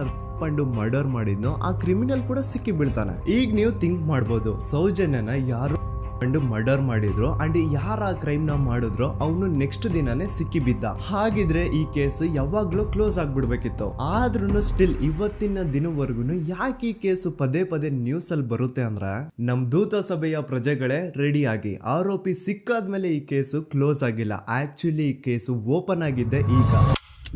ಮರ್ಡರ್ ಮಾಡಿದ್ನೋ ಆ ಕ್ರಿಮಿನಲ್ ಕೂಡ ಸಿಕ್ಕಿ ಬೀಳ್ತಾನೆ. ಈಗ ನೀವು ಥಿಂಕ್ ಮಾಡ್ಬೋದು, ಸೌಜನ್ಯನ ಯಾರು ಮರ್ಡರ್ ಮಾಡಿದ್ರು ಅಂಡ್ ಯಾರ ಕ್ರೈಮ್ ನ ಮಾಡಿದ್ರು ಅವನು ನೆಕ್ಸ್ಟ್ ದಿನಾನೇ ಸಿಕ್ಕಿ ಬಿದ್ದ. ಹಾಗಿದ್ರೆ ಈ ಕೇಸ್ ಯಾವಾಗ್ಲೂ ಕ್ಲೋಸ್ ಆಗ್ಬಿಡ್ಬೇಕಿತ್ತು. ಆದ್ರೂ ಸ್ಟಿಲ್ ಇವತ್ತಿನ ದಿನವರೆಗೂ ಯಾಕೆ ಈ ಕೇಸ್ ಪದೇ ಪದೇ ನ್ಯೂಸ್ ಅಲ್ಲಿ ಬರುತ್ತೆ ಅಂದ್ರೆ, ನಮ್ ದೂತ ಸಭೆಯ ಪ್ರಜೆಗಳೇ ರೆಡಿ ಆಗಿ, ಆರೋಪಿ ಸಿಕ್ಕಾದ್ಮೇಲೆ ಈ ಕೇಸು ಕ್ಲೋಸ್ ಆಗಿಲ್ಲ. ಆಕ್ಚುಲಿ ಈ ಕೇಸು ಓಪನ್ ಆಗಿದ್ದೆ ಈಗ.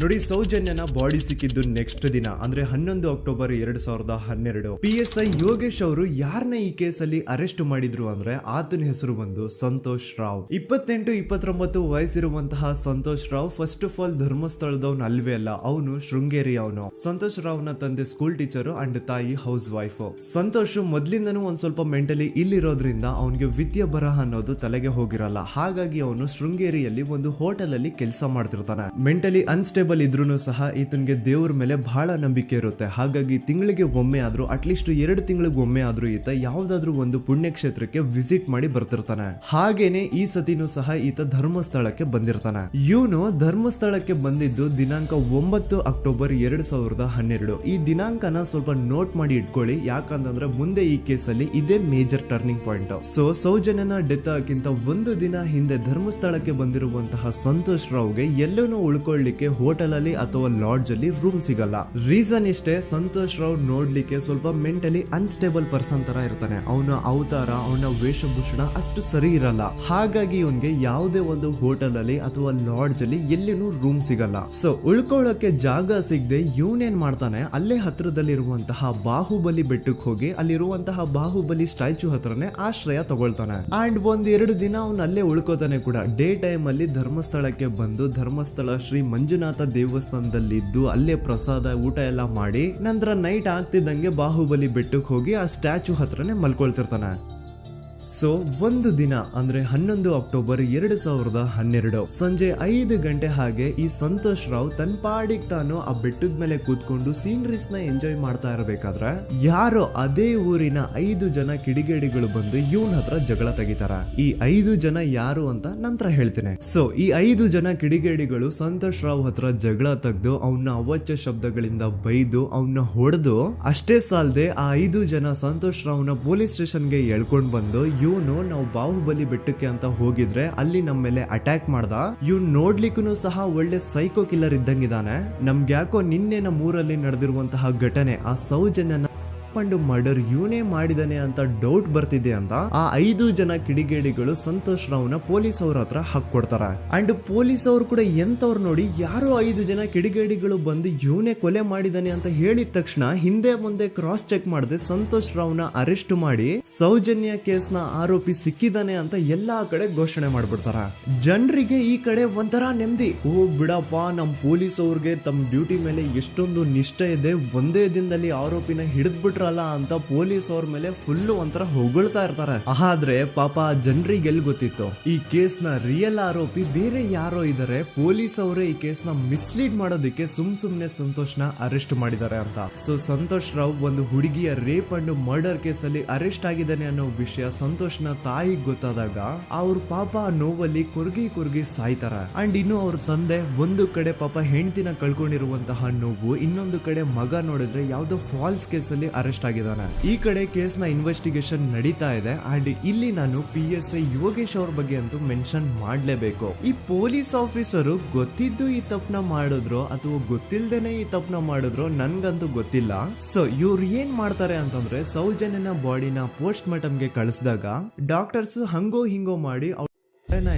ನೋಡಿ, ಸೌಜನ್ಯನ ಬಾಡಿ ಸಿಕ್ಕಿದ್ದು ನೆಕ್ಸ್ಟ್ ದಿನ ಅಂದ್ರೆ 11 ಅಕ್ಟೋಬರ್ 2012. PSI ಯೋಗೇಶ್ ಅವರು ಯಾರನ್ನ ಈ ಕೇಸಲ್ಲಿ ಅರೆಸ್ಟ್ ಮಾಡಿದ್ರು ಅಂದ್ರೆ ಆತನ ಹೆಸರು ಬಂದು ಸಂತೋಷ್ ರಾವ್. 28-29 ವಯಸ್ಸಿರುವಂತಹ Santosh Rao first of all ಧರ್ಮಸ್ಥಳದವನು ಅಲ್ವೇ ಅಲ್ಲ, ಅವನು ಶೃಂಗೇರಿ ಅವನು. ಸಂತೋಷ್ ರಾವ್ ನ ತಂದೆ ಸ್ಕೂಲ್ ಟೀಚರು ಅಂಡ್ ತಾಯಿ ಹೌಸ್ ವೈಫ್. ಸಂತೋಷ್ ಮೊದ್ಲಿಂದನೂ ಒಂದ್ ಸ್ವಲ್ಪ ಮೆಂಟಲಿ ಇಲ್ಲಿರೋದ್ರಿಂದ ಅವನಿಗೆ ವಿದ್ಯೆ ಬರಹ ಅನ್ನೋದು ತಲೆಗೆ ಹೋಗಿರಲ್ಲ. ಹಾಗಾಗಿ ಅವನು ಶೃಂಗೇರಿಯಲ್ಲಿ ಒಂದು ಹೋಟೆಲ್ ಅಲ್ಲಿ ಕೆಲಸ ಮಾಡ್ತಿರ್ತಾನೆ. ಮೆಂಟಲಿ ಅನ್ಸ್ಟೇಬಲ್ ಇದ್ರೂ ಸಹ ಈತನಿಗೆ ದೇವ್ರ ಮೇಲೆ ಬಹಳ ನಂಬಿಕೆ ಇರುತ್ತೆ. ಹಾಗಾಗಿ ತಿಂಗಳಿಗೆ ಒಮ್ಮೆ ಆದ್ರೂ, ಅಟ್ಲೀಸ್ಟ್ 2 ತಿಂಗಳಿಗೆ ಒಮ್ಮೆ ಆದ್ರೂ ಈತ ಯಾವ್ದಾದ್ರು ಒಂದು ಪುಣ್ಯಕ್ಷೇತ್ರಕ್ಕೆ ವಿಸಿಟ್ ಮಾಡಿ ಬರ್ತಿರ್ತಾನೆ. ಹಾಗೇನೆ ಈ ಸತಿನೂ ಸಹ ಈತ ಧರ್ಮಸ್ಥಳಕ್ಕೆ ಬಂದಿರ್ತಾನೆ. ಇವನು ಧರ್ಮಸ್ಥಳಕ್ಕೆ ಬಂದಿದ್ದು ದಿನಾಂಕ 9 ಅಕ್ಟೋಬರ್ 2012. ಈ ದಿನಾಂಕನ ಸ್ವಲ್ಪ ನೋಟ್ ಮಾಡಿ ಇಟ್ಕೊಳ್ಳಿ, ಯಾಕಂತಂದ್ರೆ ಮುಂದೆ ಈ ಕೇಸಲ್ಲಿ ಇದೇ ಮೇಜರ್ ಟರ್ನಿಂಗ್ ಪಾಯಿಂಟ್. ಸೊ ಸೌಜನ್ಯನ ಡೆತ್ ಆಗಿಂತ ಒಂದು ದಿನ ಹಿಂದೆ ಧರ್ಮಸ್ಥಳಕ್ಕೆ ಬಂದಿರುವಂತಹ ಸಂತೋಷ್ ರಾವ್ಗೆ ಎಲ್ಲೂ ಉಳ್ಕೊಳ್ಳಿಕ್ಕೆ ಹೋಟೆಲ್ ಅಲ್ಲಿ ಅಥವಾ ಲಾಡ್ಜ್ ಅಲ್ಲಿ ರೂಮ್ ಸಿಗಲ್ಲ. ರೀಸನ್ ಇಷ್ಟೇ, ಸಂತೋಷ್ ರಾವ್ ನೋಡ್ಲಿಕ್ಕೆ ಸ್ವಲ್ಪ ಮೆಂಟಲಿ ಅನ್ಸ್ಟೇಬಲ್ ಪರ್ಸನ್ ತರ ಇರ್ತಾನೆ. ಅವನ ಅವತಾರ, ಅವನ ವೇಷಭೂಷಣ ಅಷ್ಟು ಸರಿ ಇರಲ್ಲ. ಹಾಗಾಗಿ ಇವನ್ಗೆ ಯಾವುದೇ ಒಂದು ಹೋಟೆಲ್ ಅಲ್ಲಿ ಅಥವಾ ಲಾಡ್ಜ್ ಅಲ್ಲಿ ಎಲ್ಲಿನೂ ರೂಮ್ ಸಿಗಲ್ಲ. ಸೊ ಉಳ್ಕೊಳ್ಳೋಕೆ ಜಾಗ ಸಿಗದೆ ಇವನೇನ್ ಮಾಡ್ತಾನೆ, ಅಲ್ಲೇ ಹತ್ರದಲ್ಲಿರುವಂತಹ ಬಾಹುಬಲಿ ಬೆಟ್ಟಕ್ಕೆ ಹೋಗಿ ಅಲ್ಲಿರುವಂತಹ ಬಾಹುಬಲಿ ಸ್ಟ್ಯಾಚು ಹತ್ರನೇ ಆಶ್ರಯ ತಗೊಳ್ತಾನೆ. ಅಂಡ್ 1-2 ದಿನ ಅವನು ಅಲ್ಲೇ ಉಳ್ಕೋತಾನೆ ಕೂಡ. ಡೇ ಟೈಮ್ ಅಲ್ಲಿ ಧರ್ಮಸ್ಥಳಕ್ಕೆ ಬಂದು ಧರ್ಮಸ್ಥಳ ಶ್ರೀ ಮಂಜುನಾಥ ದೇವಸ್ಥಾನದಲ್ಲಿದ್ದು ಅಲ್ಲೇ ಪ್ರಸಾದ ಊಟ ಎಲ್ಲ ಮಾಡಿ ನಂತರ ನೈಟ್ ಆಗ್ತಿದ್ದಂಗೆ ಬಾಹುಬಲಿ ಬೆಟ್ಟಕ್ಕೆ ಹೋಗಿ ಆ ಸ್ಟ್ಯಾಚು ಹತ್ರನೇ ಮಲ್ಕೊಳ್ತಿರ್ತಾನೆ. ಸೊ ಒಂದು ದಿನ ಅಂದ್ರೆ 11 ಅಕ್ಟೋಬರ್ 2012 ಸಂಜೆ 5 ಗಂಟೆ ಹಾಗೆ ಈ ಸಂತೋಷ್ ರಾವ್ ತನ್ನ ಪಾಡಿಗೆ ತಾನು ಆ ಬೆಟ್ಟದ ಮೇಲೆ ಕೂತ್ಕೊಂಡು ಸೀನರೀಸ್ ನ ಎಂಜಾಯ್ ಮಾಡ್ತಾ ಇರಬೇಕಾದ್ರೆ ಯಾರೋ ಅದೇ ಊರಿನ 5 ಜನ ಕಿಡಿಗೇಡಿಗಳು ಬಂದು ಇವನ್ ಹತ್ರ ಜಗಳ ತೆಗಿತಾರ. ಈ 5 ಜನ ಯಾರು ಅಂತ ನಂತರ ಹೇಳ್ತೇನೆ. ಸೊ ಈ 5 ಜನ ಕಿಡಿಗೇಡಿಗಳು ಸಂತೋಷ್ ರಾವ್ ಹತ್ರ ಜಗಳ ತೆಗೆದು ಅವನ್ನ ಅವಾಚ್ಯ ಶಬ್ದಗಳಿಂದ ಬೈದು ಅವನ್ನ ಹೊಡೆದು, ಅಷ್ಟೇ ಸಾಲದೆ ಆ 5 ಜನ ಸಂತೋಷ್ ರಾವ್ನ ಪೊಲೀಸ್ ಸ್ಟೇಷನ್ಗೆ ಎಳ್ಕೊಂಡ್ ಬಂದು ಇವನು ನಾವು ಬಾಹುಬಲಿ ಬೆಟ್ಟಕ್ಕೆ ಅಂತ ಹೋಗಿದ್ರೆ ಅಲ್ಲಿ ನಮ್ಮ ಮೇಲೆ ಅಟ್ಯಾಕ್ ಮಾಡ್ದ, ಇವ್ನು ನೋಡ್ಲಿಕ್ಕೂ ಸಹ ಒಳ್ಳೆ ಸೈಕೋ ಕಿಲ್ಲರ್ ಇದ್ದಂಗಿದಾನೆ, ನಮ್ಗೆ ಯಾಕೋ ನಿನ್ನೆ ನಮ್ಮೂರಲ್ಲಿ ನಡೆದಿರುವಂತಹ ಘಟನೆ ಆ ಸೌಜನ್ಯನ ಮರ್ಡರ್ ಇವನೇ ಮಾಡಿದಾನೆ ಅಂತ ಡೌಟ್ ಬರ್ತಿದೆ ಅಂತ ಆ 5 ಜನ ಕಿಡಿಗೇಡಿಗಳು ಸಂತೋಷ್ ರಾವ್ನ ಪೊಲೀಸ್ ಅವ್ರ ಹತ್ರ ಹಾಕೊಡ್ತಾರ. ಅಂಡ್ ಪೊಲೀಸ್ ಅವರು ಕೂಡ ಎಂತವ್ರು ನೋಡಿ, ಯಾರೋ 5 ಜನ ಕಿಡಿಗೇಡಿಗಳು ಬಂದು ಇವನೇ ಕೊಲೆ ಮಾಡಿದಾನೆ ಅಂತ ಹೇಳಿದ ತಕ್ಷಣ ಹಿಂದೆ ಮುಂದೆ ಕ್ರಾಸ್ ಚೆಕ್ ಮಾಡದೆ ಸಂತೋಷ್ ರಾವ್ನ ಅರೆಸ್ಟ್ ಮಾಡಿ ಸೌಜನ್ಯ ಕೇಸ್ ನ ಆರೋಪಿ ಸಿಕ್ಕಿದಾನೆ ಅಂತ ಎಲ್ಲಾ ಕಡೆ ಘೋಷಣೆ ಮಾಡ್ಬಿಡ್ತಾರ. ಜನರಿಗೆ ಈ ಕಡೆ ಒಂಥರ ನೆಮ್ಮದಿ, ಓ ಬಿಡಪ್ಪ ನಮ್ ಪೊಲೀಸ್ ಅವ್ರಿಗೆ ತಮ್ಮ ಡ್ಯೂಟಿ ಮೇಲೆ ಎಷ್ಟೊಂದು ನಿಷ್ಠೆ ಇದೆ, ಒಂದೇ ದಿನದಲ್ಲಿ ಆರೋಪಿನ ಹಿಡಿದ್ಬಿಟ್ರ ಅಂತ ಪೊಲೀಸ್ ಅವ್ರ ಮೇಲೆ ಫುಲ್ ಒಂಥರ ಹೊಗಳ್ತಾ ಇರ್ತಾರೆ. ಆದ್ರೆ ಪಾಪ ಜನರಿಗೆ ಎಲ್ಲಿ ಗೊತ್ತಿತ್ತು ಈ ಕೇಸ್ ನ ರಿಯಲ್ ಆರೋಪಿ ಬೇರೆ ಯಾರೋ ಇದಾರೆ, ಪೊಲೀಸ್ ಅವರೇ ಈ ಕೇಸ್ ನ ಮಿಸ್ಲೀಡ್ ಮಾಡೋದಕ್ಕೆ ಸುಮ್ನೆ ಸಂತೋಷ್ ನ ಅರೆಸ್ಟ್ ಮಾಡಿದ್ದಾರೆ ಅಂತ. ಸೊ ಸಂತೋಷ್ ರಾವ್ ಒಂದು ಹುಡುಗಿಯ ರೇಪ್ ಅಂಡ್ ಮರ್ಡರ್ ಕೇಸ್ ಅಲ್ಲಿ ಅರೆಸ್ಟ್ ಆಗಿದ್ದಾನೆ ಅನ್ನೋ ವಿಷಯ ಸಂತೋಷ್ ನ ತಾಯಿಗೆ ಗೊತ್ತಾದಾಗ ಅವ್ರ ಪಾಪ ನೋವಲ್ಲಿ ಕುರ್ಗಿ ಸಾಯ್ತಾರ. ಅಂಡ್ ಇನ್ನು ಅವ್ರ ತಂದೆ ಒಂದು ಕಡೆ ಪಾಪ ಹೆಂಡತಿನ ಕಳ್ಕೊಂಡಿರುವಂತಹ ನೋವು, ಇನ್ನೊಂದು ಕಡೆ ಮಗ ನೋಡಿದ್ರೆ ಯಾವ್ದೋ ಫಾಲ್ಸ್ ಕೇಸ್ ಅಲ್ಲಿ ಅರೆಸ್ಟ್ ಆಗಿದ್ದಾನೆ. ಈ ಕಡೆ ಕೇಸ್ ನ ಇನ್ವೆಸ್ಟಿಗೇಷನ್ ನಡೀತಾ ಇದೆ. ಅಂಡ್ ಇಲ್ಲಿ ನಾನು PSI ಯೋಗೇಶ್ ಅವ್ರ ಬಗ್ಗೆ ಅಂತೂ ಮೆನ್ಷನ್ ಮಾಡ್ಲೇಬೇಕು. ಈ ಪೊಲೀಸ್ ಆಫೀಸರು ಗೊತ್ತಿದ್ದು ಈ ತಪ್ಪನ ಮಾಡಿದ್ರು ಅಥವಾ ಗೊತ್ತಿಲ್ದೇನೆ ಈ ತಪ್ಪನ ಮಾಡಿದ್ರು ನನ್ಗಂತೂ ಗೊತ್ತಿಲ್ಲ. ಸೊ ಇವ್ರು ಏನ್ ಮಾಡ್ತಾರೆ ಅಂತಂದ್ರೆ, ಸೌಜನ್ಯನ ಬಾಡಿನ ಪೋಸ್ಟ್ ಮಾರ್ಟಮ್ ಗೆ ಕಳಿಸಿದಾಗ ಡಾಕ್ಟರ್ಸ್ ಹಂಗೋ ಹಿಂಗೋ ಮಾಡಿ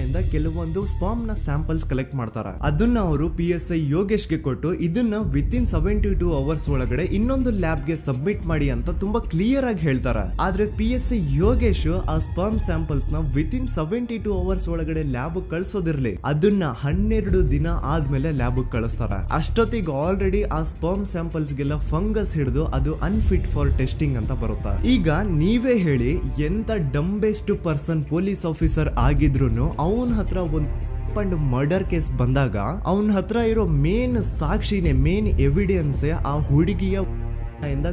ಇಂದ ಕೆಲವೊಂದು ಸ್ಪರ್ಮ್ ನ ಸ್ಯಾಂಪಲ್ಸ್ ಕಲೆಕ್ಟ್ ಮಾಡ್ತಾರೆ. ಅದನ್ನ ಅವರು PSI ಯೋಗೇಶ್ಗೆ ಕೊಟ್ಟು ಇದನ್ನ ವಿತಿನ್ 72 ಅವರ್ಸ್ ಒಳಗಡೆ ಇನ್ನೊಂದು ಲ್ಯಾಬ್ ಗೆ ಸಬ್ಮಿಟ್ ಮಾಡಿ ಅಂತ ತುಂಬಾ ಕ್ಲಿಯರ್ ಆಗಿ ಹೇಳ್ತಾರೆ. ಆದ್ರೆ PSI ಯೋಗೇಶ್ ಆ ಸ್ಪರ್ಮ್ ಸ್ಯಾಂಪಲ್ಸ್ ನ ವಿತಿನ್ 72 ಅವರ್ಸ್ ಒಳಗಡೆ ಲ್ಯಾಬ್ ಕಳ್ಸೋದಿರ್ಲಿ, ಅದನ್ನ 12 ದಿನ ಆದ್ಮೇಲೆ ಲ್ಯಾಬ್ ಕಳಿಸ್ತಾರೆ. ಅಷ್ಟೊತ್ತಿಗೆ ಆಲ್ರೆಡಿ ಆ ಸ್ಪರ್ಮ್ ಸ್ಯಾಂಪಲ್ಸ್ ಗೆಲ್ಲ ಫಂಗಸ್ ಹಿಡಿದು ಅದು ಅನ್ಫಿಟ್ ಫಾರ್ ಟೆಸ್ಟಿಂಗ್ ಅಂತ ಬರುತ್ತೆ. ಈಗ ನೀವೇ ಹೇಳಿ, ಎಂತ ಡಂಬೆಸ್ಟ್ ಪರ್ಸನ್ ಪೊಲೀಸ್ ಆಫೀಸರ್ ಆಗಿದ್ರು ಅವನ ಹತ್ರ ಒಂದು ಮರ್ಡರ್ ಕೇಸ್ ಬಂದಾಗ ಅವನ ಹತ್ರ ಇರೋ ಮೇನ್ ಸಾಕ್ಷಿನೇ, ಮೇನ್ ಎವಿಡೆನ್ಸ್ ಆ ಹುಡುಗಿಯ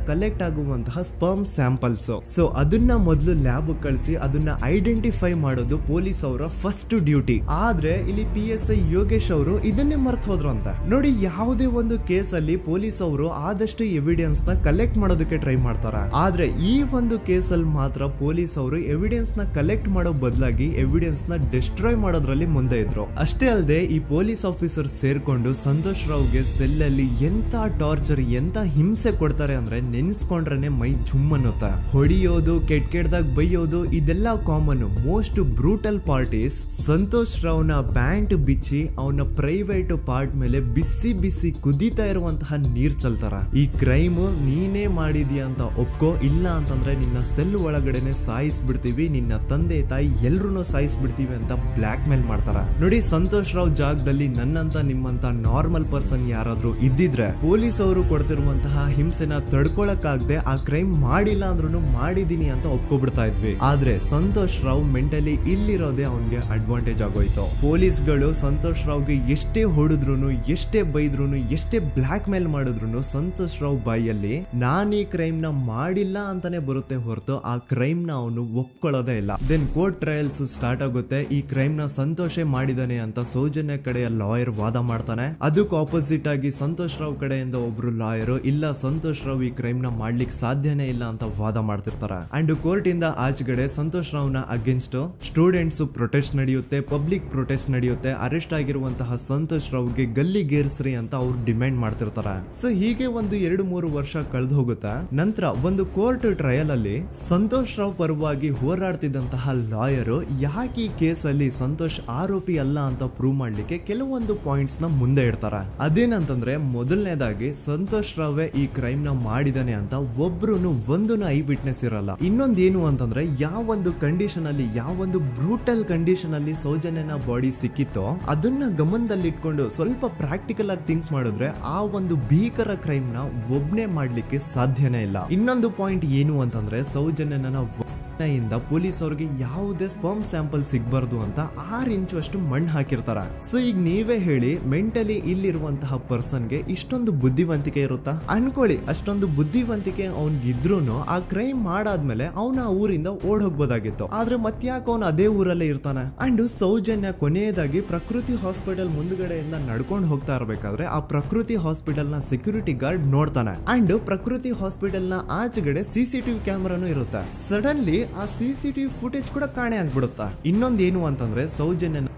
ಕಲೆಕ್ಟ್ ಆಗುವಂತಹ ಸ್ಪರ್ಮ್ ಸ್ಯಾಂಪಲ್ಸ್. ಸೊ ಅದನ್ನ ಮೊದಲು ಲ್ಯಾಬ್ ಕಳಿಸಿ ಅದನ್ನ ಐಡೆಂಟಿಫೈ ಮಾಡೋದು ಪೊಲೀಸ್ ಅವರ ಫಸ್ಟ್ ಡ್ಯೂಟಿ. ಆದ್ರೆ ಇಲ್ಲಿ PSI ಯೋಗೇಶ್ ಅವರು ಇದನ್ನೇ ಮರ್ತು ಹೋದ್ರು ಅಂತ ನೋಡಿ. ಯಾವುದೇ ಒಂದು ಕೇಸ್ ಅಲ್ಲಿ ಪೊಲೀಸ್ ಅವರು ಆದಷ್ಟು ಎವಿಡೆನ್ಸ್ ನ ಕಲೆಕ್ಟ್ ಮಾಡೋದಕ್ಕೆ ಟ್ರೈ ಮಾಡ್ತಾರೆ. ಆದ್ರೆ ಈ ಒಂದು ಕೇಸ್ ಅಲ್ಲಿ ಮಾತ್ರ ಪೊಲೀಸ್ ಅವರು ಎವಿಡೆನ್ಸ್ ನ ಕಲೆಕ್ಟ್ ಮಾಡೋ ಬದಲಾಗಿ ಎವಿಡೆನ್ಸ್ ನ ಡಿಸ್ಟ್ರಾಯ್ ಮಾಡೋದ್ರಲ್ಲಿ ಮುಂದೆ ಇದ್ರು. ಅಷ್ಟೇ ಅಲ್ಲದೆ ಈ ಪೊಲೀಸ್ ಆಫೀಸರ್ ಸೇರ್ಕೊಂಡು ಸಂತೋಷ್ ರಾವ್ಗೆ ಸೆಲ್ ಅಲ್ಲಿ ಎಂತ ಟಾರ್ಚರ್, ಎಂತ ಹಿಂಸೆ ಕೊಡ್ತಾರೆ ಅಂದ್ರೆ ನೆನ್ಸ್ಕೊಂಡ್ರೆ ಮೈ ಜುಮ್ ಅನ್ನುತ್ತಾ. ಹೊಡಿಯೋದು, ಕೆಟ್ಟದಾಗ ಬೈಯೋದು, ಇದೆಲ್ಲ common. Most brutal parties Santosh ರಾವ್ನ ಪ್ಯಾಂಟ್ ಬಿಚ್ಚಿ ಅವನ ಪ್ರೈವೇಟ್ ಪಾರ್ಟ್ ಮೇಲೆ ಬಿಸಿ ಬಿಸಿ ಕುದೀತಾ ಇರುವಂತಹ ನೀರ್ ಚಲ್ತಾರ. ಈ ಕ್ರೈಮ್ ನೀನೇ ಮಾಡಿದ್ಯಾ ಅಂತ ಒಪ್ಕೋ, ಇಲ್ಲ ಅಂತಂದ್ರೆ ನಿನ್ನ ಸೆಲ್ ಒಳಗಡೆನೆ ಸಾಯಿಸ್ಬಿಡ್ತೀವಿ, ನಿನ್ನ ತಂದೆ ತಾಯಿ ಎಲ್ರು ಸಾಯಿಸ್ಬಿಡ್ತೀವಿ ಅಂತ ಬ್ಲಾಕ್ ಮೇಲ್ ಮಾಡ್ತಾರ. ನೋಡಿ, ಸಂತೋಷ್ ರಾವ್ ಜಾಗದಲ್ಲಿ ನನ್ನಂತ ನಿಮ್ಮಂತ ನಾರ್ಮಲ್ ಪರ್ಸನ್ ಯಾರಾದ್ರೂ ಇದ್ದಿದ್ರೆ ಪೊಲೀಸ್ ಅವರು ಕೊಡ್ತಿರುವಂತಹ ಹಿಂಸೆನ ತಡ್ಕೊಳಕ್ಕಾಗದೆ ಆ ಕ್ರೈಮ್ ಮಾಡಿಲ್ಲ ಅಂದ್ರೂ ಮಾಡಿದೀನಿ ಅಂತ ಒಪ್ಕೊಬಿಡ್ತಾ ಇದ್ವಿ. ಆದ್ರೆ ಸಂತೋಷ್ ರಾವ್ ಮೆಂಟಲಿ ಇಲ್ಲಿರೋದೇ ಅವನ್ಗೆ ಅಡ್ವಾಂಟೇಜ್ ಆಗೋಯ್ತು. ಪೊಲೀಸ್ಗಳು ಸಂತೋಷ್ ರಾವ್ಗೆ ಎಷ್ಟೇ ಹೊಡೆದ್ರು, ಎಷ್ಟೇ ಬೈದ್ರು, ಎಷ್ಟೇ ಬ್ಲಾಕ್ ಮೇಲ್ ಮಾಡಿದ್ರು ಸಂತೋಷ್ ರಾವ್ ಬಾಯಲ್ಲಿ ನಾನ್ ಈ ಕ್ರೈಮ್ ನ ಮಾಡಿಲ್ಲ ಅಂತಾನೆ ಬರುತ್ತೆ ಹೊರತು ಆ ಕ್ರೈಮ್ ನ ಅವನು ಒಪ್ಕೊಳ್ಳೋದೇ ಇಲ್ಲ. ದೆನ್ ಕೋರ್ಟ್ ಟ್ರಯಲ್ಸ್ ಸ್ಟಾರ್ಟ್ ಆಗುತ್ತೆ. ಈ ಕ್ರೈಮ್ ನ ಸಂತೋಷೇ ಮಾಡಿದಾನೆ ಅಂತ ಸೌಜನ್ಯ ಕಡೆಯ ಲಾಯರ್ ವಾದ ಮಾಡ್ತಾನೆ. ಅದಕ್ಕೆ ಆಪೋಸಿಟ್ ಆಗಿ ಸಂತೋಷ್ ರಾವ್ ಕಡೆಯಿಂದ ಒಬ್ರು ಲಾಯರ್ ಇಲ್ಲ, ಸಂತೋಷ್ ರಾವ್ ಈ ಕ್ರೈಮ್ ನ ಮಾಡ್ಲಿಕ್ಕೆ ಸಾಧ್ಯನೇ ಇಲ್ಲ ಅಂತ ವಾದ ಮಾಡ್ತಿರ್ತಾರೆ. ಅಂಡ್ ಕೋರ್ಟ್ ಇಂದ ಆಚೆಗಡೆ ಸಂತೋಷ್ ರಾವ್ ನ ಅಗೇನ್ಸ್ಟ್ ಸ್ಟೂಡೆಂಟ್ಸ್ ಪ್ರೊಟೆಸ್ಟ್ ನಡೆಯುತ್ತೆ, ಪಬ್ಲಿಕ್ ಪ್ರೊಟೆಸ್ಟ್ ನಡೆಯುತ್ತೆ. ಅರೆಸ್ಟ್ ಆಗಿರುವಂತಹ ಸಂತೋಷ್ ರಾವ್ಗೆ ಗಲ್ಲಿಗೇರಿಸ್ರಿ ಅಂತ ಅವ್ರು ಡಿಮ್ಯಾಂಡ್ ಮಾಡ್ತಿರ್ತಾರೆ. ಸೊ ಹೀಗೆ ಒಂದು 2-3 ವರ್ಷ ಕಳೆದು ಹೋಗುತ್ತೆ. ನಂತರ ಒಂದು ಕೋರ್ಟ್ ಟ್ರಯಲ್ ಅಲ್ಲಿ ಸಂತೋಷ್ ರಾವ್ ಪರವಾಗಿ ಹೋರಾಡ್ತಿದ್ದಂತಹ ಲಾಯರ್ ಯಾಕೆ ಈ ಕೇಸ್ ಅಲ್ಲಿ ಸಂತೋಷ್ ಆರೋಪಿ ಅಲ್ಲ ಅಂತ ಪ್ರೂವ್ ಮಾಡ್ಲಿಕ್ಕೆ ಕೆಲವೊಂದು ಪಾಯಿಂಟ್ಸ್ ನ ಮುಂದೆ ಇಡ್ತಾರೆ. ಅದೇನಂತಂದ್ರೆ, ಮೊದಲನೇದಾಗಿ ಸಂತೋಷ್ ರಾವೇ ಈ ಕ್ರೈಮ್ ನ ಮಾಡಿದಾನೆ ಅಂತ ಒಬ್ರು ಒಂದು ಐ ವಿಟ್ನೆಸ್ ಇರಲ್ಲ. ಇನ್ನೊಂದೇನು ಅಂತಂದ್ರೆ, ಯಾವೊಂದು ಕಂಡೀಷನ್ ಅಲ್ಲಿ, ಯಾವೊಂದು ಬ್ರೂಟಲ್ ಕಂಡೀಷನ್ ಅಲ್ಲಿ ಸೌಜನ್ಯನ ಬಾಡಿ ಸಿಕ್ಕಿತ್ತೋ ಅದನ್ನ ಗಮನದಲ್ಲಿಟ್ಕೊಂಡು ಸ್ವಲ್ಪ ಪ್ರಾಕ್ಟಿಕಲ್ ಆಗಿ ಥಿಂಕ್ ಮಾಡಿದ್ರೆ ಆ ಒಂದು ಭೀಕರ ಕ್ರೈಮ್ ನ ಒಬ್ನೇ ಮಾಡ್ಲಿಕ್ಕೆ ಸಾಧ್ಯನೇ ಇಲ್ಲ. ಇನ್ನೊಂದು ಪಾಯಿಂಟ್ ಏನು ಅಂತಂದ್ರೆ, ಸೌಜನ್ಯನ ಇಂದ ಪೊಲೀಸ್ ಅವ್ರಿಗೆ ಯಾವುದೇ ಸ್ಪರ್ಮ್ ಸ್ಯಾಂಪಲ್ ಸಿಗ್ಬಾರ್ದು ಅಂತ 6 ಇಂಚು ಅಷ್ಟು ಮಣ್ಣು ಹಾಕಿರ್ತಾರ. ಸೊ ಈಗ ನೀವೇ ಹೇಳಿ, ಮೆಂಟಲಿ ಇಲ್ಲಿರುವಂತಹ ಪರ್ಸನ್ಗೆ ಇಷ್ಟೊಂದು ಬುದ್ಧಿವಂತಿಕೆ ಇರುತ್ತಾ? ಅನ್ಕೊಳ್ಳಿ, ಅಷ್ಟೊಂದು ಬುದ್ಧಿವಂತಿಕೆ ಅವ್ನಿಗಿದ್ರು ಆ ಕ್ರೈಮ್ ಮಾಡಾದ್ಮೇಲೆ ಅವನ ಆ ಊರಿಂದ ಓಡ್ ಹೋಗ್ಬೋದಾಗಿತ್ತು. ಆದ್ರೆ ಮತ್ತ್ಯಾಕೆ ಅವನು ಅದೇ ಊರಲ್ಲೇ ಇರ್ತಾನೆ? ಅಂಡ್ ಸೌಜನ್ಯ ಕೊನೆಯದಾಗಿ ಪ್ರಕೃತಿ ಹಾಸ್ಪಿಟಲ್ ಮುಂದ್ಗಡೆಯಿಂದ ನಡ್ಕೊಂಡು ಹೋಗ್ತಾ ಇರ್ಬೇಕಾದ್ರೆ ಆ ಪ್ರಕೃತಿ ಹಾಸ್ಪಿಟಲ್ ನ ಸೆಕ್ಯೂರಿಟಿ ಗಾರ್ಡ್ ನೋಡ್ತಾನೆ. ಅಂಡ್ ಪ್ರಕೃತಿ ಹಾಸ್ಪಿಟಲ್ ನ ಆಚೆಗಡೆ CCTV ಕ್ಯಾಮರಾನು ಇರುತ್ತೆ. ಸಡನ್ಲಿ ಆ CCTV ಫುಟೇಜ್ ಕೂಡ ಕಾಣೆ ಆಗ್ಬಿಡುತ್ತಾ. ಇನ್ನೊಂದೇನು ಅಂತಂದ್ರೆ, ಸೌಜನ್ಯನ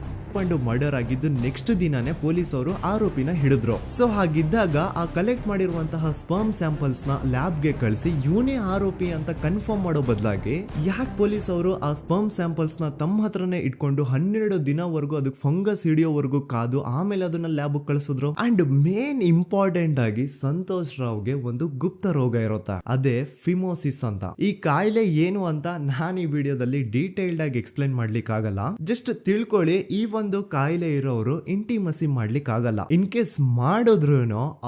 ಮರ್ಡರ್ ಆಗಿದ್ದು ನೆಕ್ಸ್ಟ್ ದಿನಾನೇ ಪೊಲೀಸ್ ಅವರು ಆರೋಪಿನ ಹಿಡಿದ್ರು. ಸೊ ಹಾಗಿದ್ದಾಗ ಆ ಕಲೆಕ್ಟ್ ಮಾಡಿರುವಂತಹ ಸ್ಪರ್ಮ್ ಸ್ಯಾಂಪಲ್ಸ್ ನ ಲ್ಯಾಬ್ ಗೆ ಕಳಿಸಿ ಇವನೇ ಆರೋಪಿ ಅಂತ ಕನ್ಫರ್ಮ್ ಮಾಡೋ ಬದಲಾಗಿ ಯಾಕೆ ಪೊಲೀಸ್ ಅವರು ಆ ಸ್ಪರ್ಮ್ ಸ್ಯಾಂಪಲ್ಸ್ ನ ತಮ್ಮ ಹತ್ರನೇ ಇಟ್ಕೊಂಡು 12 ದಿನವರೆಗೂ ಅದಕ್ಕೆ ಫಂಗಸ್ ಹಿಡಿಯೋವರೆಗೂ ಕಾದು ಆಮೇಲೆ ಅದನ್ನ ಲ್ಯಾಬ್ ಕಳಿಸಿದ್ರು? ಅಂಡ್ ಮೇನ್ ಇಂಪಾರ್ಟೆಂಟ್ ಆಗಿ ಸಂತೋಷ್ ರಾವ್ಗೆ ಒಂದು ಗುಪ್ತ ರೋಗ ಇರುತ್ತೆ, ಅದೇ ಫಿಮೋಸಿಸ್ ಅಂತ. ಈ ಕಾಯಿಲೆ ಏನು ಅಂತ ನಾನು ಈ ವಿಡಿಯೋದಲ್ಲಿ ಡೀಟೇಲ್ಡ್ ಆಗಿ ಎಕ್ಸ್ಪ್ಲೈನ್ ಮಾಡ್ಲಿಕ್ಕೆ ಆಗಲ್ಲ. ಜಸ್ಟ್ ತಿಳ್ಕೊಳ್ಳಿ, ಈ ಒಂದು ಕಾಯಿಲೆ ಇರೋರು ಇಂಟಿಮಸಿ ಮಾಡ್ಲಿಕ್ಕೆ ಆಗಲ್ಲ. ಇನ್ ಕೇಸ್ ಮಾಡಿದ್ರು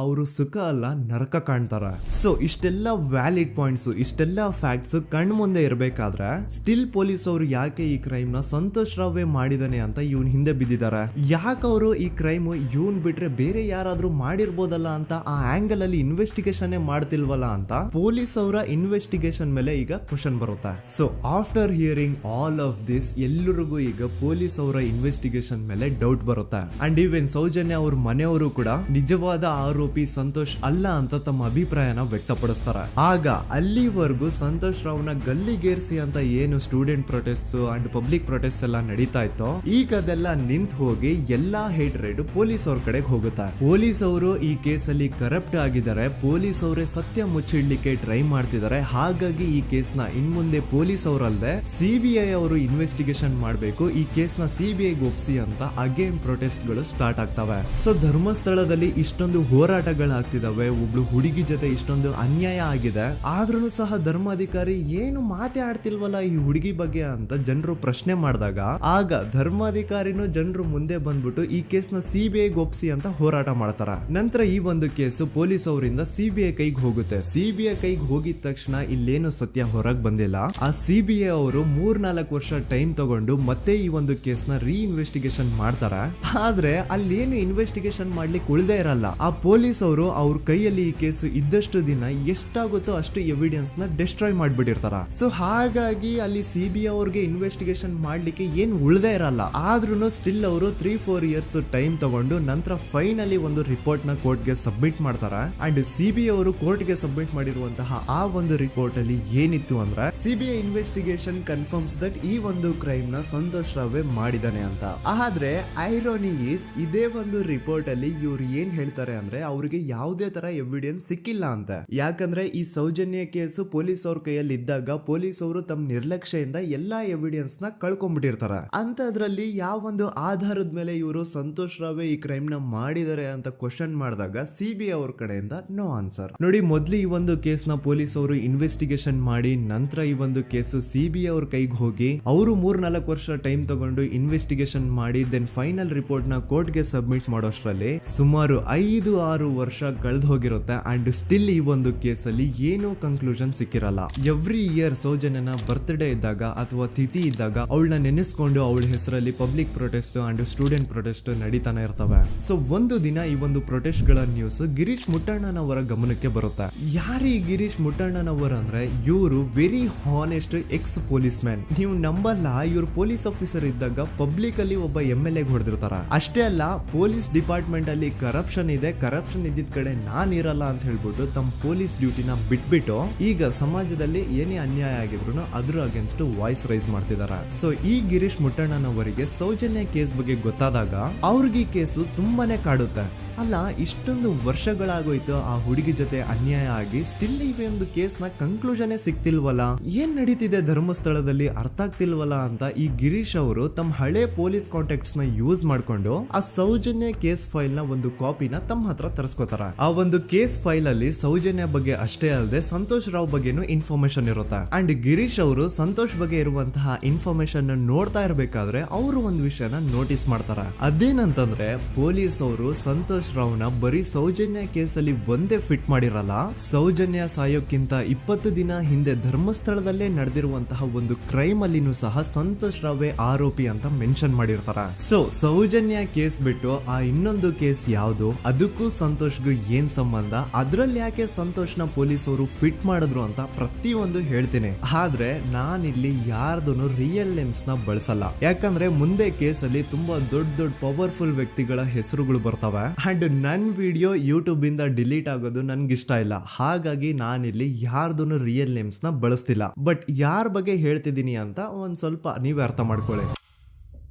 ಅವರು ಸುಖ ಅಲ್ಲ ನರಕ ಕಾಣ್ತಾರ. ಸೊ ಇಷ್ಟೆಲ್ಲ ವ್ಯಾಲಿಡ್ ಪಾಯಿಂಟ್ಸ್, ಇಷ್ಟೆಲ್ಲ ಫ್ಯಾಕ್ಟ್ಸ್ ಕಣ್ ಮುಂದೆ ಇರ್ಬೇಕಾದ್ರೆ ಸ್ಟಿಲ್ ಪೊಲೀಸ್ ಅವರು ಯಾಕೆ ಈ ಕ್ರೈಮ್ ನ ಸಂತೋಷ್ ರಾವೇ ಮಾಡಿದಾನೆ ಅಂತ ಇವನ್ ಹಿಂದೆ ಬಿದ್ದಿದ್ದಾರೆ? ಯಾಕೆ ಅವರು ಈ ಕ್ರೈಮ್ ಇವನ್ ಬಿಟ್ರೆ ಬೇರೆ ಯಾರಾದ್ರೂ ಮಾಡಿರ್ಬೋದಲ್ಲ ಅಂತ ಆ ಆಂಗಲ್ ಅಲ್ಲಿ ಇನ್ವೆಸ್ಟಿಗೇಷನ್ ಮಾಡ್ತಿಲ್ವಲ್ಲ ಅಂತ ಪೊಲೀಸ್ ಅವರ ಇನ್ವೆಸ್ಟಿಗೇಷನ್ ಮೇಲೆ ಈಗ ಕ್ವಶನ್ ಬರುತ್ತೆ. So after hearing all of this, ಎಲ್ಲರಿಗೂ ಈಗ ಪೊಲೀಸ್ ಅವರ ಇನ್ವೆಸ್ಟಿಗೇಷನ್ ಇನ್ವೆಸ್ಟಿಗೇಷನ್ ಮೇಲೆ ಡೌಟ್ ಬರುತ್ತೆ. ಅಂಡ್ ಈವನ್ ಸೌಜನ್ಯ ಅವ್ರ ಮನೆಯವರು ಕೂಡ ನಿಜವಾದ ಆರೋಪಿ ಸಂತೋಷ್ ಅಲ್ಲ ಅಂತ ತಮ್ಮ ಅಭಿಪ್ರಾಯನ ವ್ಯಕ್ತಪಡಿಸ್ತಾರೆ. ಆಗ ಅಲ್ಲಿವರೆಗೂ ಸಂತೋಷ್ ರಾವ್ನ ಗಲ್ಲಿಗೇರಿಸಿ ಅಂತ ಏನು student protest and public protest ಎಲ್ಲ ನಡೀತಾ ಇತ್ತು, ಈಗ ಅದೆಲ್ಲ ನಿಂತು ಹೋಗಿ ಎಲ್ಲಾ ಹೇಟ್ರೇಡ್ ಪೊಲೀಸ್ ಅವ್ರ ಕಡೆಗೆ ಹೋಗುತ್ತೆ. ಪೊಲೀಸ್ ಅವರು ಈ ಕೇಸಲ್ಲಿ ಕರಪ್ಟ್ ಆಗಿದ್ದಾರೆ, ಪೊಲೀಸ್ ಅವರೇ ಸತ್ಯ ಮುಚ್ಚಿಡ್ಲಿಕ್ಕೆ ಟ್ರೈ ಮಾಡ್ತಿದ್ದಾರೆ. ಹಾಗಾಗಿ ಈ ಕೇಸ್ ನ ಇನ್ ಮುಂದೆ ಪೊಲೀಸ್ ಅವರಲ್ಲದೆ ಸಿಬಿಐ ಅವರು ಇನ್ವೆಸ್ಟಿಗೇಷನ್ ಮಾಡಬೇಕು, ಈ ಕೇಸ್ ನ ಸಿಬಿಐ ಒಪ್ಸಿ ಅಂತ ಅಗೇನ್ ಪ್ರೊಟೆಸ್ಟ್ ಗಳು ಸ್ಟಾರ್ಟ್ ಆಗ್ತವೆ. ಸೊ ಧರ್ಮಸ್ಥಳದಲ್ಲಿ ಇಷ್ಟೊಂದು ಹೋರಾಟಗಳಾಗ್ತಿದಾವೆ, ಒಬ್ಳು ಹುಡುಗಿ ಜೊತೆ ಇಷ್ಟೊಂದು ಅನ್ಯಾಯ ಆಗಿದೆ, ಆದ್ರೂ ಸಹ ಧರ್ಮಾಧಿಕಾರಿ ಏನು ಮಾತೇ ಆಡ್ತಿಲ್ವಲ್ಲ ಈ ಹುಡುಗಿ ಬಗ್ಗೆ ಅಂತ ಜನರು ಪ್ರಶ್ನೆ ಮಾಡಿದಾಗ ಆಗ ಧರ್ಮಾಧಿಕಾರಿನೂ ಜನರು ಮುಂದೆ ಬಂದ್ಬಿಟ್ಟು ಈ ಕೇಸ್ ನ ಸಿಬಿಐ ಒಪ್ಸಿ ಅಂತ ಹೋರಾಟ ಮಾಡ್ತಾರ. ನಂತರ ಈ ಒಂದು ಕೇಸು ಪೊಲೀಸ್ ಅವರಿಂದ ಸಿಬಿಐ ಕೈಗೆ ಹೋಗುತ್ತೆ. ಸಿಬಿಐ ಕೈಗೆ ಹೋಗಿದ ತಕ್ಷಣ ಇಲ್ಲೇನು ಸತ್ಯ ಹೊರಗೆ ಬಂದಿಲ್ಲ. ಆ ಸಿಬಿಐ ಅವರು 3-4 ವರ್ಷ ಟೈಮ್ ತಗೊಂಡು ಮತ್ತೆ ಈ ಒಂದು ಕೇಸ್ ನ ರೀ ಇನ್ವೆಸ್ಟಿಗೇಷನ್ ಮಾಡ್ತಾರೆ. ಆದ್ರೆ ಅಲ್ಲೇನು ಇನ್ವೆಸ್ಟಿಗೇಷನ್ ಮಾಡ್ಲಿಕ್ಕೆ ಉಳ್ದೇ ಇರಲ್ಲ. ಆ ಪೊಲೀಸ್ ಅವರು ಅವ್ರ ಕೈಯಲ್ಲಿ ಈ ಕೇಸು ಇದ್ದಷ್ಟು ದಿನ ಎಷ್ಟಾಗುತ್ತೋ ಅಷ್ಟು ಎವಿಡೆನ್ಸ್ ನ ಡೆಸ್ಟ್ರಾಯ್ ಮಾಡ್ಬಿಟ್ಟಿರ್ತಾರ. ಸೊ ಹಾಗಾಗಿ ಅಲ್ಲಿ ಸಿಬಿಐ ಅವ್ರಿಗೆ ಇನ್ವೆಸ್ಟಿಗೇಷನ್ ಮಾಡ್ಲಿಕ್ಕೆ ಏನ್ ಉಳ್ದೇ ಇರಲ್ಲ. ಆದ್ರೂ ಸ್ಟಿಲ್ ಅವರು 3-4 ಇಯರ್ಸ್ ಟೈಮ್ ತಗೊಂಡು ನಂತರ ಫೈನಲಿ ಒಂದು ರಿಪೋರ್ಟ್ ನ ಕೋರ್ಟ್ ಗೆ ಸಬ್ಮಿಟ್ ಮಾಡ್ತಾರೆ. ಅಂಡ್ ಸಿಬಿಐ ಅವರು ಕೋರ್ಟ್ ಗೆ ಸಬ್ಮಿಟ್ ಮಾಡಿರುವಂತಹ ಆ ಒಂದು ರಿಪೋರ್ಟ್ ಅಲ್ಲಿ ಏನಿತ್ತು ಅಂದ್ರೆ ಸಿಬಿಐ ಇನ್ವೆಸ್ಟಿಗೇಷನ್ ಕನ್ಫರ್ಮ್ಸ್ ದಟ್ ಈ ಒಂದು ಕ್ರೈಮ್ ನ ಸಂತೋಷ್ ರಾವೇ ಮಾಡಿದಾನೆ ಅಂತ. ಆದ್ರೆ ಐರೋನಿ ಈಸ್ ಇದೇ ಒಂದು ರಿಪೋರ್ಟ್ ಅಲ್ಲಿ ಇವ್ರು ಏನ್ ಹೇಳ್ತಾರೆ ಅಂದ್ರೆ ಅವ್ರಿಗೆ ಯಾವುದೇ ತರ ಎವಿಡೆನ್ಸ್ ಸಿಕ್ಕಿಲ್ಲ ಅಂತ. ಯಾಕಂದ್ರೆ ಈ ಸೌಜನ್ಯ ಕೇಸು ಪೊಲೀಸ್ ಅವ್ರ ಕೈಯಲ್ಲಿ ಇದ್ದಾಗ ಪೊಲೀಸ್ ಅವರು ತಮ್ಮ ನಿರ್ಲಕ್ಷ್ಯದಿಂದ ಎಲ್ಲಾ ಎವಿಡೆನ್ಸ್ ನ ಕಳ್ಕೊಂಡ್ಬಿಟ್ಟಿರ್ತಾರೆ. ಅಂತದ್ರಲ್ಲಿ ಯಾವ ಒಂದು ಆಧಾರದ ಮೇಲೆ ಇವರು ಸಂತೋಷ್ ರಾವೇ ಈ ಕ್ರೈಮ್ ನ ಮಾಡಿದ್ದಾರೆ ಅಂತ ಕ್ವಶನ್ ಮಾಡಿದಾಗ ಸಿಬಿಐ ಅವ್ರ ಕಡೆಯಿಂದ ನೋ ಆನ್ಸರ್. ನೋಡಿ, ಮೊದ್ಲು ಈ ಒಂದು ಕೇಸ್ ನ ಪೊಲೀಸ್ ಅವರು ಇನ್ವೆಸ್ಟಿಗೇಷನ್ ಮಾಡಿ ನಂತರ ಈ ಒಂದು ಕೇಸು ಸಿಬಿಐ ಅವ್ರ ಕೈಗೆ ಹೋಗಿ ಅವರು 3-4 ವರ್ಷ ಟೈಮ್ ತಗೊಂಡು ಇನ್ವೆಸ್ಟಿಗೇಷನ್ ಮಾಡಿ ದೆನ್ ಫೈನಲ್ ರಿಪೋರ್ಟ್ ನ ಕೋರ್ಟ್ ಗೆ ಸಬ್ಮಿಟ್ ಮಾಡೋಷ್ಟ್ರಲ್ಲಿ ಸುಮಾರು 5-6 ವರ್ಷ ಕಳೆದು ಹೋಗಿರುತ್ತೆ. ಅಂಡ್ ಸ್ಟಿಲ್ ಈ ಒಂದು ಕೇಸಲ್ಲಿ ಏನೂ ಕನ್ಕ್ಲೂಷನ್ ಸಿಕ್ಕಿರಲ್ಲ. ಎವ್ರಿ ಇಯರ್ ಸೌಜನ್ಯನ ಬರ್ತ್ಡೇ ಇದ್ದಾಗ ಅಥವಾ ತಿಥಿ ಇದ್ದಾಗ ಅವಳನ್ನ ನೆನೆಸ್ಕೊಂಡು ಅವಳ ಹೆಸರಲ್ಲಿ public protest and student protest ನಡೀತಾನೆ ಇರ್ತವೆ. ಸೊ ಒಂದು ದಿನ ಈ ಒಂದು ಪ್ರೊಟೆಸ್ಟ್ ಗಳ ನ್ಯೂಸ್ ಗಿರೀಶ್ ಮುಟ್ಟಣ್ಣನವರ ಗಮನಕ್ಕೆ ಬರುತ್ತೆ. ಯಾರೀ ಗಿರೀಶ್ ಮುಟ್ಟಣ್ಣನವರ ಅಂದ್ರೆ ಇವರು very honest X police man. ನೀವು ನಂಬಲ್ಲ, ಇವ್ರು ಪೊಲೀಸ್ ಆಫೀಸರ್ ಇದ್ದಾಗ ಪಬ್ಲಿಕ್ ಅಲ್ಲಿ ಒಬ್ಬ MLA ಹೊಡೆದಿರ್ತಾರ. ಅಷ್ಟೇ ಅಲ್ಲ, ಪೊಲೀಸ್ ಡಿಪಾರ್ಟ್ಮೆಂಟ್ ಅಲ್ಲಿ ಕರಪ್ಷನ್ ಇದೆ, ಕರಪ್ಷನ್ ಇದ್ದಿದ್ ಕಡೆ ನಾನ್ ಇರಲ್ಲ ಅಂತ ಹೇಳ್ಬಿಟ್ಟು ತಮ್ಮ ಪೊಲೀಸ್ ಡ್ಯೂಟಿನ ಬಿಟ್ಬಿಟ್ಟು ಈಗ ಸಮಾಜದಲ್ಲಿ ಏನೇ ಅನ್ಯಾಯ ಆಗಿದ್ರು ಅದ್ರ ಅಗೇನ್ಸ್ಟ್ ವಾಯ್ಸ್ ರೈಸ್ ಮಾಡ್ತಿದಾರ. ಸೊ ಈ ಗಿರೀಶ್ ಮುಟ್ಟಣ್ಣನವರಿಗೆ ಸೌಜನ್ಯ ಕೇಸ್ ಬಗ್ಗೆ ಗೊತ್ತಾದಾಗ ಅವ್ರಿಗೆ ಈ ಕೇಸು ತುಂಬಾನೇ ಕಾಡುತ್ತೆ. ಅಲ್ಲ, ಇಷ್ಟೊಂದು ವರ್ಷಗಳಾಗೋಯ್ತು ಆ ಹುಡುಗಿ ಜೊತೆ ಅನ್ಯಾಯ ಆಗಿ, ಸ್ಟಿಲ್ ಈ ಒಂದು ಕೇಸ್ ನ ಕನ್ಕ್ಲೂಷನ್ ಸಿಕ್ತಿಲ್ವಲ್ಲ, ಏನ್ ನಡೀತಿದೆ ಧರ್ಮಸ್ಥಳದಲ್ಲಿ ಅರ್ಥ ಆಗ್ತಿಲ್ವಲ್ಲ ಅಂತ ಈ ಗಿರೀಶ್ ಅವರು ತಮ್ಮ ಹಳೆ ಪೊಲೀಸ್ ಕಾಂಟ್ಯಾಕ್ಟ್ಸ್ ನ ಯೂಸ್ ಮಾಡ್ಕೊಂಡು ಆ ಸೌಜನ್ಯ ಕೇಸ್ ಫೈಲ್ ನ ಒಂದು ಕಾಪಿನ ತಮ್ಮ ಹತ್ರ ತರಿಸ್ಕೋತಾರ. ಆ ಒಂದು ಕೇಸ್ ಫೈಲ್ ಅಲ್ಲಿ ಸೌಜನ್ಯ ಬಗ್ಗೆ ಅಷ್ಟೇ ಅಲ್ಲದೆ ಸಂತೋಷ್ ರಾವ್ ಬಗ್ಗೆನೂ ಇನ್ಫಾರ್ಮೇಶನ್ ಇರುತ್ತೆ. ಅಂಡ್ ಗಿರೀಶ್ ಅವರು ಸಂತೋಷ್ ಬಗ್ಗೆ ಇರುವಂತಹ ಇನ್ಫಾರ್ಮೇಶನ್ ನೋಡ್ತಾ ಇರ್ಬೇಕಾದ್ರೆ ಅವರು ಒಂದು ವಿಷಯನ ನೋಟಿಸ್ ಮಾಡ್ತಾರ. ಅದೇನಂತಂದ್ರೆ ಪೊಲೀಸ್ ಅವರು ಸಂತೋಷ್ ರಾವ್ನ ಬರೀ ಸೌಜನ್ಯ ಕೇಸಲ್ಲಿ ಒಂದೇ ಫಿಟ್ ಮಾಡಿರಲ್ಲ, ಸೌಜನ್ಯ ಸಾಯೋಕ್ಕಿಂತ 20 ದಿನ ಹಿಂದೆ ಧರ್ಮಸ್ಥಳದಲ್ಲೇ ನಡೆದಿರುವಂತಹ ಒಂದು ಕ್ರೈಮ್ ಅಲ್ಲಿನೂ ಸಹ ಸಂತೋಷ್ ರಾವೇ ಆರೋಪಿ ಅಂತ ಮೆನ್ಷನ್ ಮಾಡಿರ್ತಾರ. ಸೊ ಸೌಜನ್ಯ ಕೇಸ್ ಬಿಟ್ಟು ಆ ಇನ್ನೊಂದು ಕೇಸ್ ಯಾವುದು, ಅದಕ್ಕೂ ಸಂತೋಷ್ಗೂ ಏನ್ ಸಂಬಂಧ, ಅದ್ರಲ್ಲಿ ಯಾಕೆ ಸಂತೋಷ್ನ ಪೊಲೀಸ್ ಅವರು ಫಿಟ್ ಮಾಡಿದ್ರು ಅಂತ ಪ್ರತಿಯೊಂದು ಹೇಳ್ತೀನಿ. ಆದ್ರೆ ನಾನಿಲ್ಲಿ ಯಾರ್ದೂ ರಿಯಲ್ ನೇಮ್ಸ್ ನ ಬಳಸಲ್ಲ. ಯಾಕಂದ್ರೆ ಮುಂದೆ ಕೇಸಲ್ಲಿ ತುಂಬಾ ದೊಡ್ಡ ಪವರ್ಫುಲ್ ವ್ಯಕ್ತಿಗಳ ಹೆಸರುಗಳು ಬರ್ತವೆ. ಅಂಡ್ ನನ್ ವಿಡಿಯೋ ಯೂಟ್ಯೂಬ್ ಇಂದ ಡಿಲೀಟ್ ಆಗೋದು ನನ್ಗೆ ಇಷ್ಟ ಇಲ್ಲ. ಹಾಗಾಗಿ ನಾನಿಲ್ಲಿ ಯಾರ್ದೂ ರಿಯಲ್ ನೇಮ್ಸ್ ನ ಬಳಸ್ತಿಲ್ಲ. ಬಟ್ ಯಾರ ಬಗ್ಗೆ ಹೇಳ್ತಿದ್ದೀನಿ ಅಂತ ಒಂದ್ ಸ್ವಲ್ಪ ನೀವೇ ಅರ್ಥ ಮಾಡ್ಕೊಳ್ಳಿ.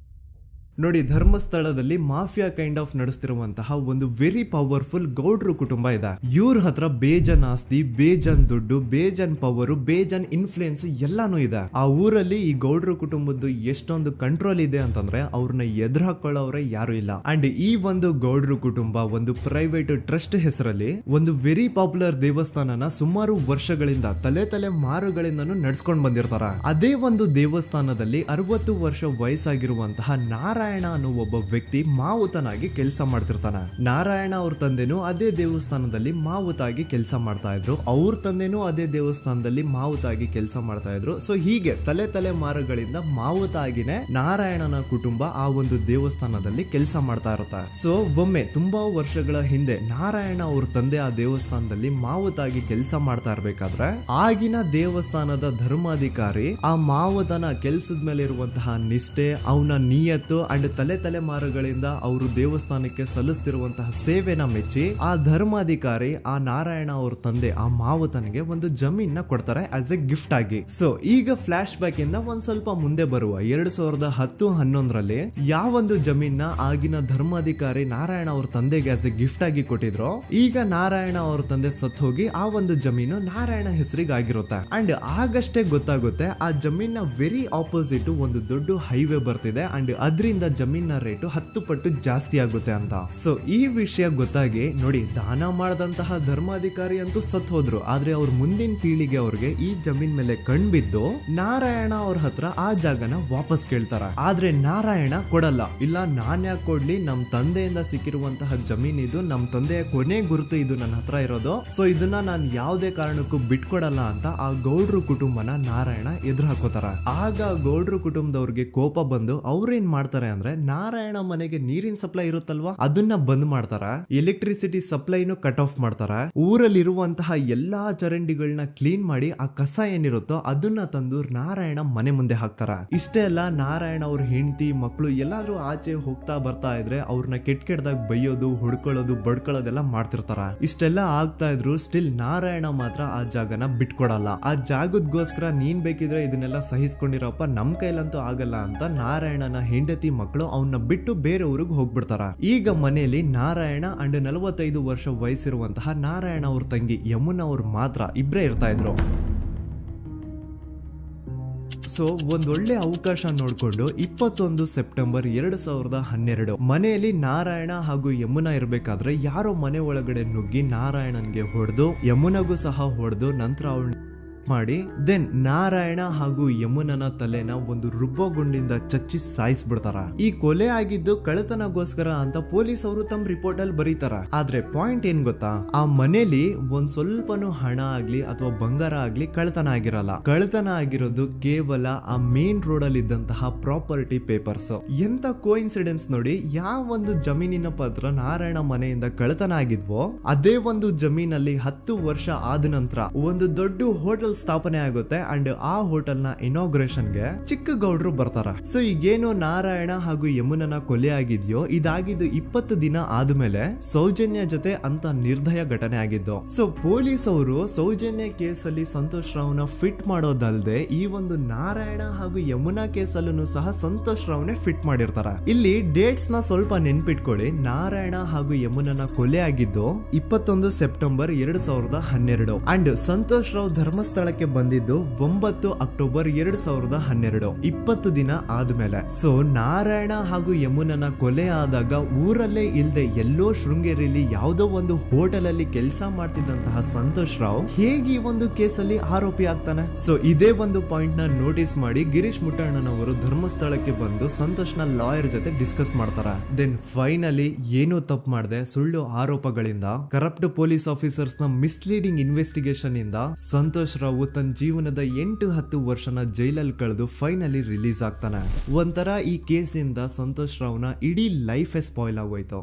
ನೋಡಿ, ಧರ್ಮಸ್ಥಳದಲ್ಲಿ ಮಾಫಿಯಾ ಕೈಂಡ್ ಆಫ್ ನಡೆಸ್ತಿರುವಂತಹ ಒಂದು ವೆರಿ ಪವರ್ಫುಲ್ ಗೌಡ್ರು ಕುಟುಂಬ ಇದೆ. ಇವ್ರ ಹತ್ರ ಬೇಜನ್ ಆಸ್ತಿ, ಬೇಜನ್ ದುಡ್ಡು, ಬೇಜನ್ ಪವರ್, ಬೇಜನ್ ಇನ್ಫ್ಲೂಯೆನ್ಸ್ ಎಲ್ಲಾನು ಇದೆ. ಆ ಊರಲ್ಲಿ ಈ ಗೌಡ್ರು ಕುಟುಂಬದ್ದು ಎಷ್ಟೊಂದು ಕಂಟ್ರೋಲ್ ಇದೆ ಅಂತಂದ್ರೆ ಅವ್ರನ್ನ ಎದುರು ಹಾಕೊಳ್ಳೋರೆ ಯಾರು ಇಲ್ಲ. ಅಂಡ್ ಈ ಒಂದು ಗೌಡ್ರು ಕುಟುಂಬ ಒಂದು ಪ್ರೈವೇಟ್ ಟ್ರಸ್ಟ್ ಹೆಸರಲ್ಲಿ ಒಂದು ವೆರಿ ಪಾಪ್ಯುಲರ್ ದೇವಸ್ಥಾನನ ಸುಮಾರು ವರ್ಷಗಳಿಂದ ತಲೆ ಮಾರುಗಳಿಂದನೂ ನಡ್ಸ್ಕೊಂಡ್ ಬಂದಿರ್ತಾರ. ಅದೇ ಒಂದು ದೇವಸ್ಥಾನದಲ್ಲಿ 60 ವರ್ಷ ವಯಸ್ಸಾಗಿರುವಂತಹ ನಾರಾಯಣ ಅನ್ನೋ ಒಬ್ಬ ವ್ಯಕ್ತಿ ಮಾವುತನಾಗಿ ಕೆಲಸ ಮಾಡ್ತಿರ್ತಾನೆ. ನಾರಾಯಣ ಅವ್ರ ತಂದೆನೂ ಅದೇ ದೇವಸ್ಥಾನದಲ್ಲಿ ಮಾವುತಾಗಿ ಕೆಲಸ ಮಾಡ್ತಾ ಇದ್ರು, ಅವ್ರ ತಂದೆನೂ ಅದೇ ದೇವಸ್ಥಾನದಲ್ಲಿ ಮಾವುತಾಗಿ ಕೆಲಸ ಮಾಡ್ತಾ ಇದ್ರು. ಸೊ ಹೀಗೆ ತಲೆ ಮಾರುಗಳಿಂದ ಮಾವುತ ಆಗಿನೇ ನಾರಾಯಣನ ಕುಟುಂಬ ಆ ಒಂದು ದೇವಸ್ಥಾನದಲ್ಲಿ ಕೆಲಸ ಮಾಡ್ತಾ ಇರುತ್ತೆ. ಸೊ ಒಮ್ಮೆ ತುಂಬಾ ವರ್ಷಗಳ ಹಿಂದೆ ನಾರಾಯಣ ಅವ್ರ ತಂದೆ ಆ ದೇವಸ್ಥಾನದಲ್ಲಿ ಮಾವುತಾಗಿ ಕೆಲಸ ಮಾಡ್ತಾ ಇರ್ಬೇಕಾದ್ರೆ ಆಗಿನ ದೇವಸ್ಥಾನದ ಧರ್ಮಾಧಿಕಾರಿ ಆ ಮಾವುತನ ಕೆಲ್ಸದ ಮೇಲೆ ಇರುವಂತಹ ನಿಷ್ಠೆ, ಅವನ ನಿಯತ್ತು ಅಂಡ್ ತಲೆಮಾರುಗಳಿಂದ ಅವರು ದೇವಸ್ಥಾನಕ್ಕೆ ಸಲ್ಲಿಸ್ತಿರುವಂತಹ ಸೇವೆನ ಮೆಚ್ಚಿ ಆ ಧರ್ಮಾಧಿಕಾರಿ ಆ ನಾರಾಯಣ ಅವ್ರ ತಂದೆ ಆ ಮಾವುತನಿಗೆ ಒಂದು ಜಮೀನ ಕೊಡ್ತಾರೆ ಆಸ್ ಎ ಗಿಫ್ಟ್ ಆಗಿ. ಸೊ ಈಗ ಫ್ಲಾಶ್ ಬ್ಯಾಕ್ ಇಂದ ಒಂದ್ ಸ್ವಲ್ಪ ಮುಂದೆ ಬರುವ 2010-11ರಲ್ಲಿ ಯಾವೊಂದು ಜಮೀನ ಆಗಿನ ಧರ್ಮಾಧಿಕಾರಿ ನಾರಾಯಣ ಅವ್ರ ತಂದೆಗೆ ಆಸ್ ಎ ಗಿಫ್ಟ್ ಆಗಿ ಕೊಟ್ಟಿದ್ರು, ಈಗ ನಾರಾಯಣ ಅವ್ರ ತಂದೆ ಸತ್ ಹೋಗಿ ಆ ಒಂದು ಜಮೀನು ನಾರಾಯಣ ಹೆಸರಿಗೆ ಆಗಿರುತ್ತೆ. ಅಂಡ್ ಆಗಷ್ಟೇ ಗೊತ್ತಾಗುತ್ತೆ ಆ ಜಮೀನ ವೆರಿ ಆಪೋಸಿಟ್ ಒಂದು ದೊಡ್ಡ ಹೈವೇ ಬರ್ತಿದೆ ಅಂಡ್ ಅದರಿಂದ ಜಮೀನ ರೇಟು 10 ಪಟ್ಟು ಜಾಸ್ತಿ ಆಗುತ್ತೆ ಅಂತ. ಸೊ ಈ ವಿಷಯ ಗೊತ್ತಾಗಿ ನೋಡಿ, ದಾನ ಮಾಡದಂತಹ ಧರ್ಮಾಧಿಕಾರಿ ಅಂತೂ ಸತ್ ಹೋದ್ರು, ಆದ್ರೆ ಅವ್ರ ಮುಂದಿನ ಪೀಳಿಗೆ ಅವ್ರಿಗೆ ಈ ಜಮೀನ್ ಮೇಲೆ ಕಣ್ಬಿದ್ದು ನಾರಾಯಣ ಅವ್ರ ಹತ್ರ ಆ ಜಾಗನ ವಾಪಸ್ ಕೇಳ್ತಾರ. ಆದ್ರೆ ನಾರಾಯಣ ಕೊಡಲ್ಲ. ಇಲ್ಲ, ನಾನ್ ಯಾಕೆ ಕೊಡ್ಲಿ, ನಮ್ ತಂದೆಯಿಂದ ಸಿಕ್ಕಿರುವಂತಹ ಜಮೀನ್ ಇದು, ನಮ್ ತಂದೆಯ ಕೊನೆ ಗುರುತು ಇದು ನನ್ನ ಹತ್ರ ಇರೋದು, ಸೊ ಇದನ್ನ ನಾನು ಯಾವುದೇ ಕಾರಣಕ್ಕೂ ಬಿಟ್ಕೊಡಲ್ಲ ಅಂತ ಆ ಗೌಡ್ರು ಕುಟುಂಬನ ನಾರಾಯಣ ಎದುರು ಹಾಕೋತಾರ. ಆಗ ಗೌಡ್ರು ಕುಟುಂಬದವ್ರಿಗೆ ಕೋಪ ಬಂದು ಅವ್ರೇನ್ ಮಾಡ್ತಾರೆ ಅಂದ್ರೆ, ನಾರಾಯಣ ಮನೆಗೆ ನೀರಿನ ಸಪ್ಲೈ ಇರುತ್ತಲ್ವಾ ಅದನ್ನ ಬಂದ್ ಮಾಡ್ತಾರ, ಎಲೆಕ್ಟ್ರಿಸಿಟಿ ಸಪ್ಲೈನು ಕಟ್ ಆಫ್ ಮಾಡ್ತಾರ, ಊರಲ್ಲಿರುವಂತಹ ಎಲ್ಲಾ ಚರಂಡಿಗಳನ್ನ ಕ್ಲೀನ್ ಮಾಡಿ ಆ ಕಸ ಏನಿರುತ್ತೋ ಅದನ್ನ ತಂದು ನಾರಾಯಣ ಮನೆ ಮುಂದೆ ಹಾಕ್ತಾರ. ಇಷ್ಟೇ ಅಲ್ಲ, ನಾರಾಯಣ ಅವ್ರ ಹೆಂಡತಿ ಮಕ್ಕಳು ಎಲ್ಲಾದ್ರೂ ಆಚೆ ಹೋಗ್ತಾ ಬರ್ತಾ ಇದ್ರೆ ಅವ್ರನ್ನ ಕೆಟ್ಟದಾಗ ಬೈಯೋದು, ಹೊಡ್ಕೊಳ್ಳೋದು, ಬಡ್ಕೊಳ್ಳೋದೆಲ್ಲ ಮಾಡ್ತಿರ್ತಾರ. ಇಷ್ಟೆಲ್ಲ ಆಗ್ತಾ ಇದ್ರು ಸ್ಟಿಲ್ ನಾರಾಯಣ ಮಾತ್ರ ಆ ಜಾಗನ ಬಿಟ್ಕೊಡಲ್ಲ. ಆ ಜಾಗದ್ಗೋಸ್ಕರ ನೀನ್ ಬೇಕಿದ್ರೆ ಇದನ್ನೆಲ್ಲ ಸಹಿಸ್ಕೊಂಡಿರಪ್ಪ, ನಮ್ ಕೈಲಂತೂ ಆಗಲ್ಲ ಅಂತ ನಾರಾಯಣನ ಹೆಂಡತಿ ಮಕ್ಕಳು ಅವನ್ನ ಬಿಟ್ಟು ಬೇರೆ ಊರಿಗೆ ಹೋಗ್ಬಿಡ್ತಾರ. ಈಗ ಮನೆಯಲ್ಲಿ ನಾರಾಯಣ ಅಂಡ್ 45 ವರ್ಷ ವಯಸ್ಸಿರುವಂತಹ ನಾರಾಯಣ ಅವ್ರ ತಂಗಿ ಯಮುನಾ ಅವ್ರು ಮಾತ್ರ ಇಬ್ರೇ ಇರ್ತಾ ಇದ್ರು. ಸೊ ಒಂದೊಳ್ಳೆ ಅವಕಾಶ ನೋಡ್ಕೊಂಡು 21 ಸೆಪ್ಟೆಂಬರ್ 2012 ಮನೆಯಲ್ಲಿ ನಾರಾಯಣ ಹಾಗೂ ಯಮುನಾ ಇರ್ಬೇಕಾದ್ರೆ ಯಾರೋ ಮನೆ ಒಳಗಡೆ ನುಗ್ಗಿ ನಾರಾಯಣನ್ಗೆ ಹೊಡೆದು ಯಮುನಾಗೂ ಸಹ ಹೊಡೆದು ನಂತರ ಅವಳು ಮಾಡಿ ದೆನ್ ನಾರಾಯಣ ಹಾಗೂ ಯಮುನನ ತಲೆನ ಒಂದು ರುಬ್ಬಗುಂಡಿಂದ ಚಚ್ಚಿ ಸಾಯಿಸ್ಬಿಡ್ತಾರ. ಈ ಕೊಲೆ ಆಗಿದ್ದು ಕಳ್ಳತನಗೋಸ್ಕರ ಅಂತ ಪೊಲೀಸ್ ಅವರು ತಮ್ಮ ರಿಪೋರ್ಟ್ ಅಲ್ಲಿ ಬರೀತಾರ. ಆದ್ರೆ ಪಾಯಿಂಟ್ ಏನ್ ಗೊತ್ತಾ, ಆ ಮನೇಲಿ ಒಂದ್ ಸ್ವಲ್ಪನೂ ಹಣ ಆಗ್ಲಿ ಅಥವಾ ಬಂಗಾರ ಆಗ್ಲಿ ಕಳ್ಳತನ ಆಗಿರಲ್ಲ. ಕಳ್ಳತನ ಆಗಿರೋದು ಕೇವಲ ಆ ಮೇನ್ ರೋಡ್ ಅಲ್ಲಿ ಇದ್ದಂತಹ ಪ್ರಾಪರ್ಟಿ ಪೇಪರ್ಸ್. ಎಂತ ಕೋಇನ್ಸಿಡೆನ್ಸ್ ನೋಡಿ, ಯಾವ ಒಂದು ಜಮೀನಿನ ಪತ್ರ ನಾರಾಯಣ ಮನೆಯಿಂದ ಕಳ್ಳತನ ಆಗಿದ್ವೋ ಅದೇ ಒಂದು ಜಮೀನಲ್ಲಿ 10 ವರ್ಷ ಆದ ನಂತರ ಒಂದು ದೊಡ್ಡ ಹೋಟೆಲ್ ಸ್ಥಾಪನೆ ಆಗುತ್ತೆ ಅಂಡ್ ಆ ಹೋಟೆಲ್ ನ ಇನಾಗ್ರೇಷನ್ ಗೆ ಚಿಕ್ಕ ಗೌಡ್ರು ಬರ್ತಾರ. ಸೊ ಈಗೇನು ನಾರಾಯಣ ಹಾಗೂ ಯಮುನನ ಕೊಲೆ ಆಗಿದ್ಯೋ ಇದಾಗಿದ್ದು 20 ದಿನ ಆದ್ಮೇಲೆ ಸೌಜನ್ಯ ಜೊತೆ ಅಂತ ನಿರ್ದಯ ಘಟನೆ ಆಗಿದ್ದು. ಸೊ ಪೊಲೀಸ್ ಅವರು ಸೌಜನ್ಯ ಕೇಸಲ್ಲಿ ಸಂತೋಷ್ ರಾವ್ನ ಫಿಟ್ ಮಾಡೋದಲ್ದೆ ಈ ಒಂದು ನಾರಾಯಣ ಹಾಗೂ ಯಮುನಾ ಕೇಸಲ್ಲೂ ಸಹ ಸಂತೋಷ್ ರಾವ್ನೆ ಫಿಟ್ ಮಾಡಿರ್ತಾರ. ಇಲ್ಲಿ ಡೇಟ್ಸ್ ನ ಸ್ವಲ್ಪ ನೆನ್ಪಿಟ್ಕೊಳ್ಳಿ. ನಾರಾಯಣ ಹಾಗೂ ಯಮುನನ ಕೊಲೆ ಆಗಿದ್ದು 21 ಸೆಪ್ಟೆಂಬರ್ 2012 ಅಂಡ್ ಸಂತೋಷ್ ರಾವ್ ಧರ್ಮಸ್ಥಳಕ್ಕೆ ಬಂದಿದ್ದು 9 ಅಕ್ಟೋಬರ್ 2012, 20 ದಿನ ಆದ್ಮೇಲೆ. ಸೊ ನಾರಾಯಣ ಹಾಗೂ ಯಮುನನ ಕೊಲೆ ಆದಾಗ ಊರಲ್ಲೇ ಇಲ್ದೆ ಎಲ್ಲೋ ಶೃಂಗೇರಿಯಲ್ಲಿ ಯಾವುದೋ ಒಂದು ಹೋಟೆಲ್ ಅಲ್ಲಿ ಕೆಲಸ ಮಾಡ್ತಿದ್ದಂತಹ ಸಂತೋಷ್ ರಾವ್ ಹೇಗೆ ಈ ಒಂದು ಕೇಸಲ್ಲಿ ಆರೋಪಿ ಆಗ್ತಾನೆ? ಸೊ ಇದೇ ಒಂದು ಪಾಯಿಂಟ್ ನ ನೋಟಿಸ್ ಮಾಡಿ ಗಿರೀಶ್ ಮುಟ್ಟಣ್ಣನವರು ಧರ್ಮಸ್ಥಳಕ್ಕೆ ಬಂದು ಸಂತೋಷ್ ನ ಲಾಯರ್ ಜೊತೆ ಡಿಸ್ಕಸ್ ಮಾಡ್ತಾರ. ದೆನ್ ಫೈನಲಿ ಏನೋ ತಪ್ಪು ಮಾಡದೆ ಸುಳ್ಳು ಆರೋಪಗಳಿಂದ ಕರಪ್ಟ್ ಪೊಲೀಸ್ ಆಫೀಸರ್ಸ್ ನ ಮಿಸ್ಲೀಡಿಂಗ್ ಇನ್ವೆಸ್ಟಿಗೇಷನ್ ಇಂದ ಸಂತೋಷ್ ರಾವ್ ತನ್ನ ಜೀವನದ 8-10 ವರ್ಷನ ಜೈಲಲ್ಲಿ ಕಳೆದು ಫೈನಲಿ ರಿಲೀಸ್ ಆಗ್ತಾನೆ. ಒಂಥರ ಈ ಕೇಸಿಂದ ಸಂತೋಷ್ ರಾವ್ನ ಇಡೀ ಲೈಫೇ ಸ್ಪಾಯ್ಲ್ ಆಗೋಯ್ತು.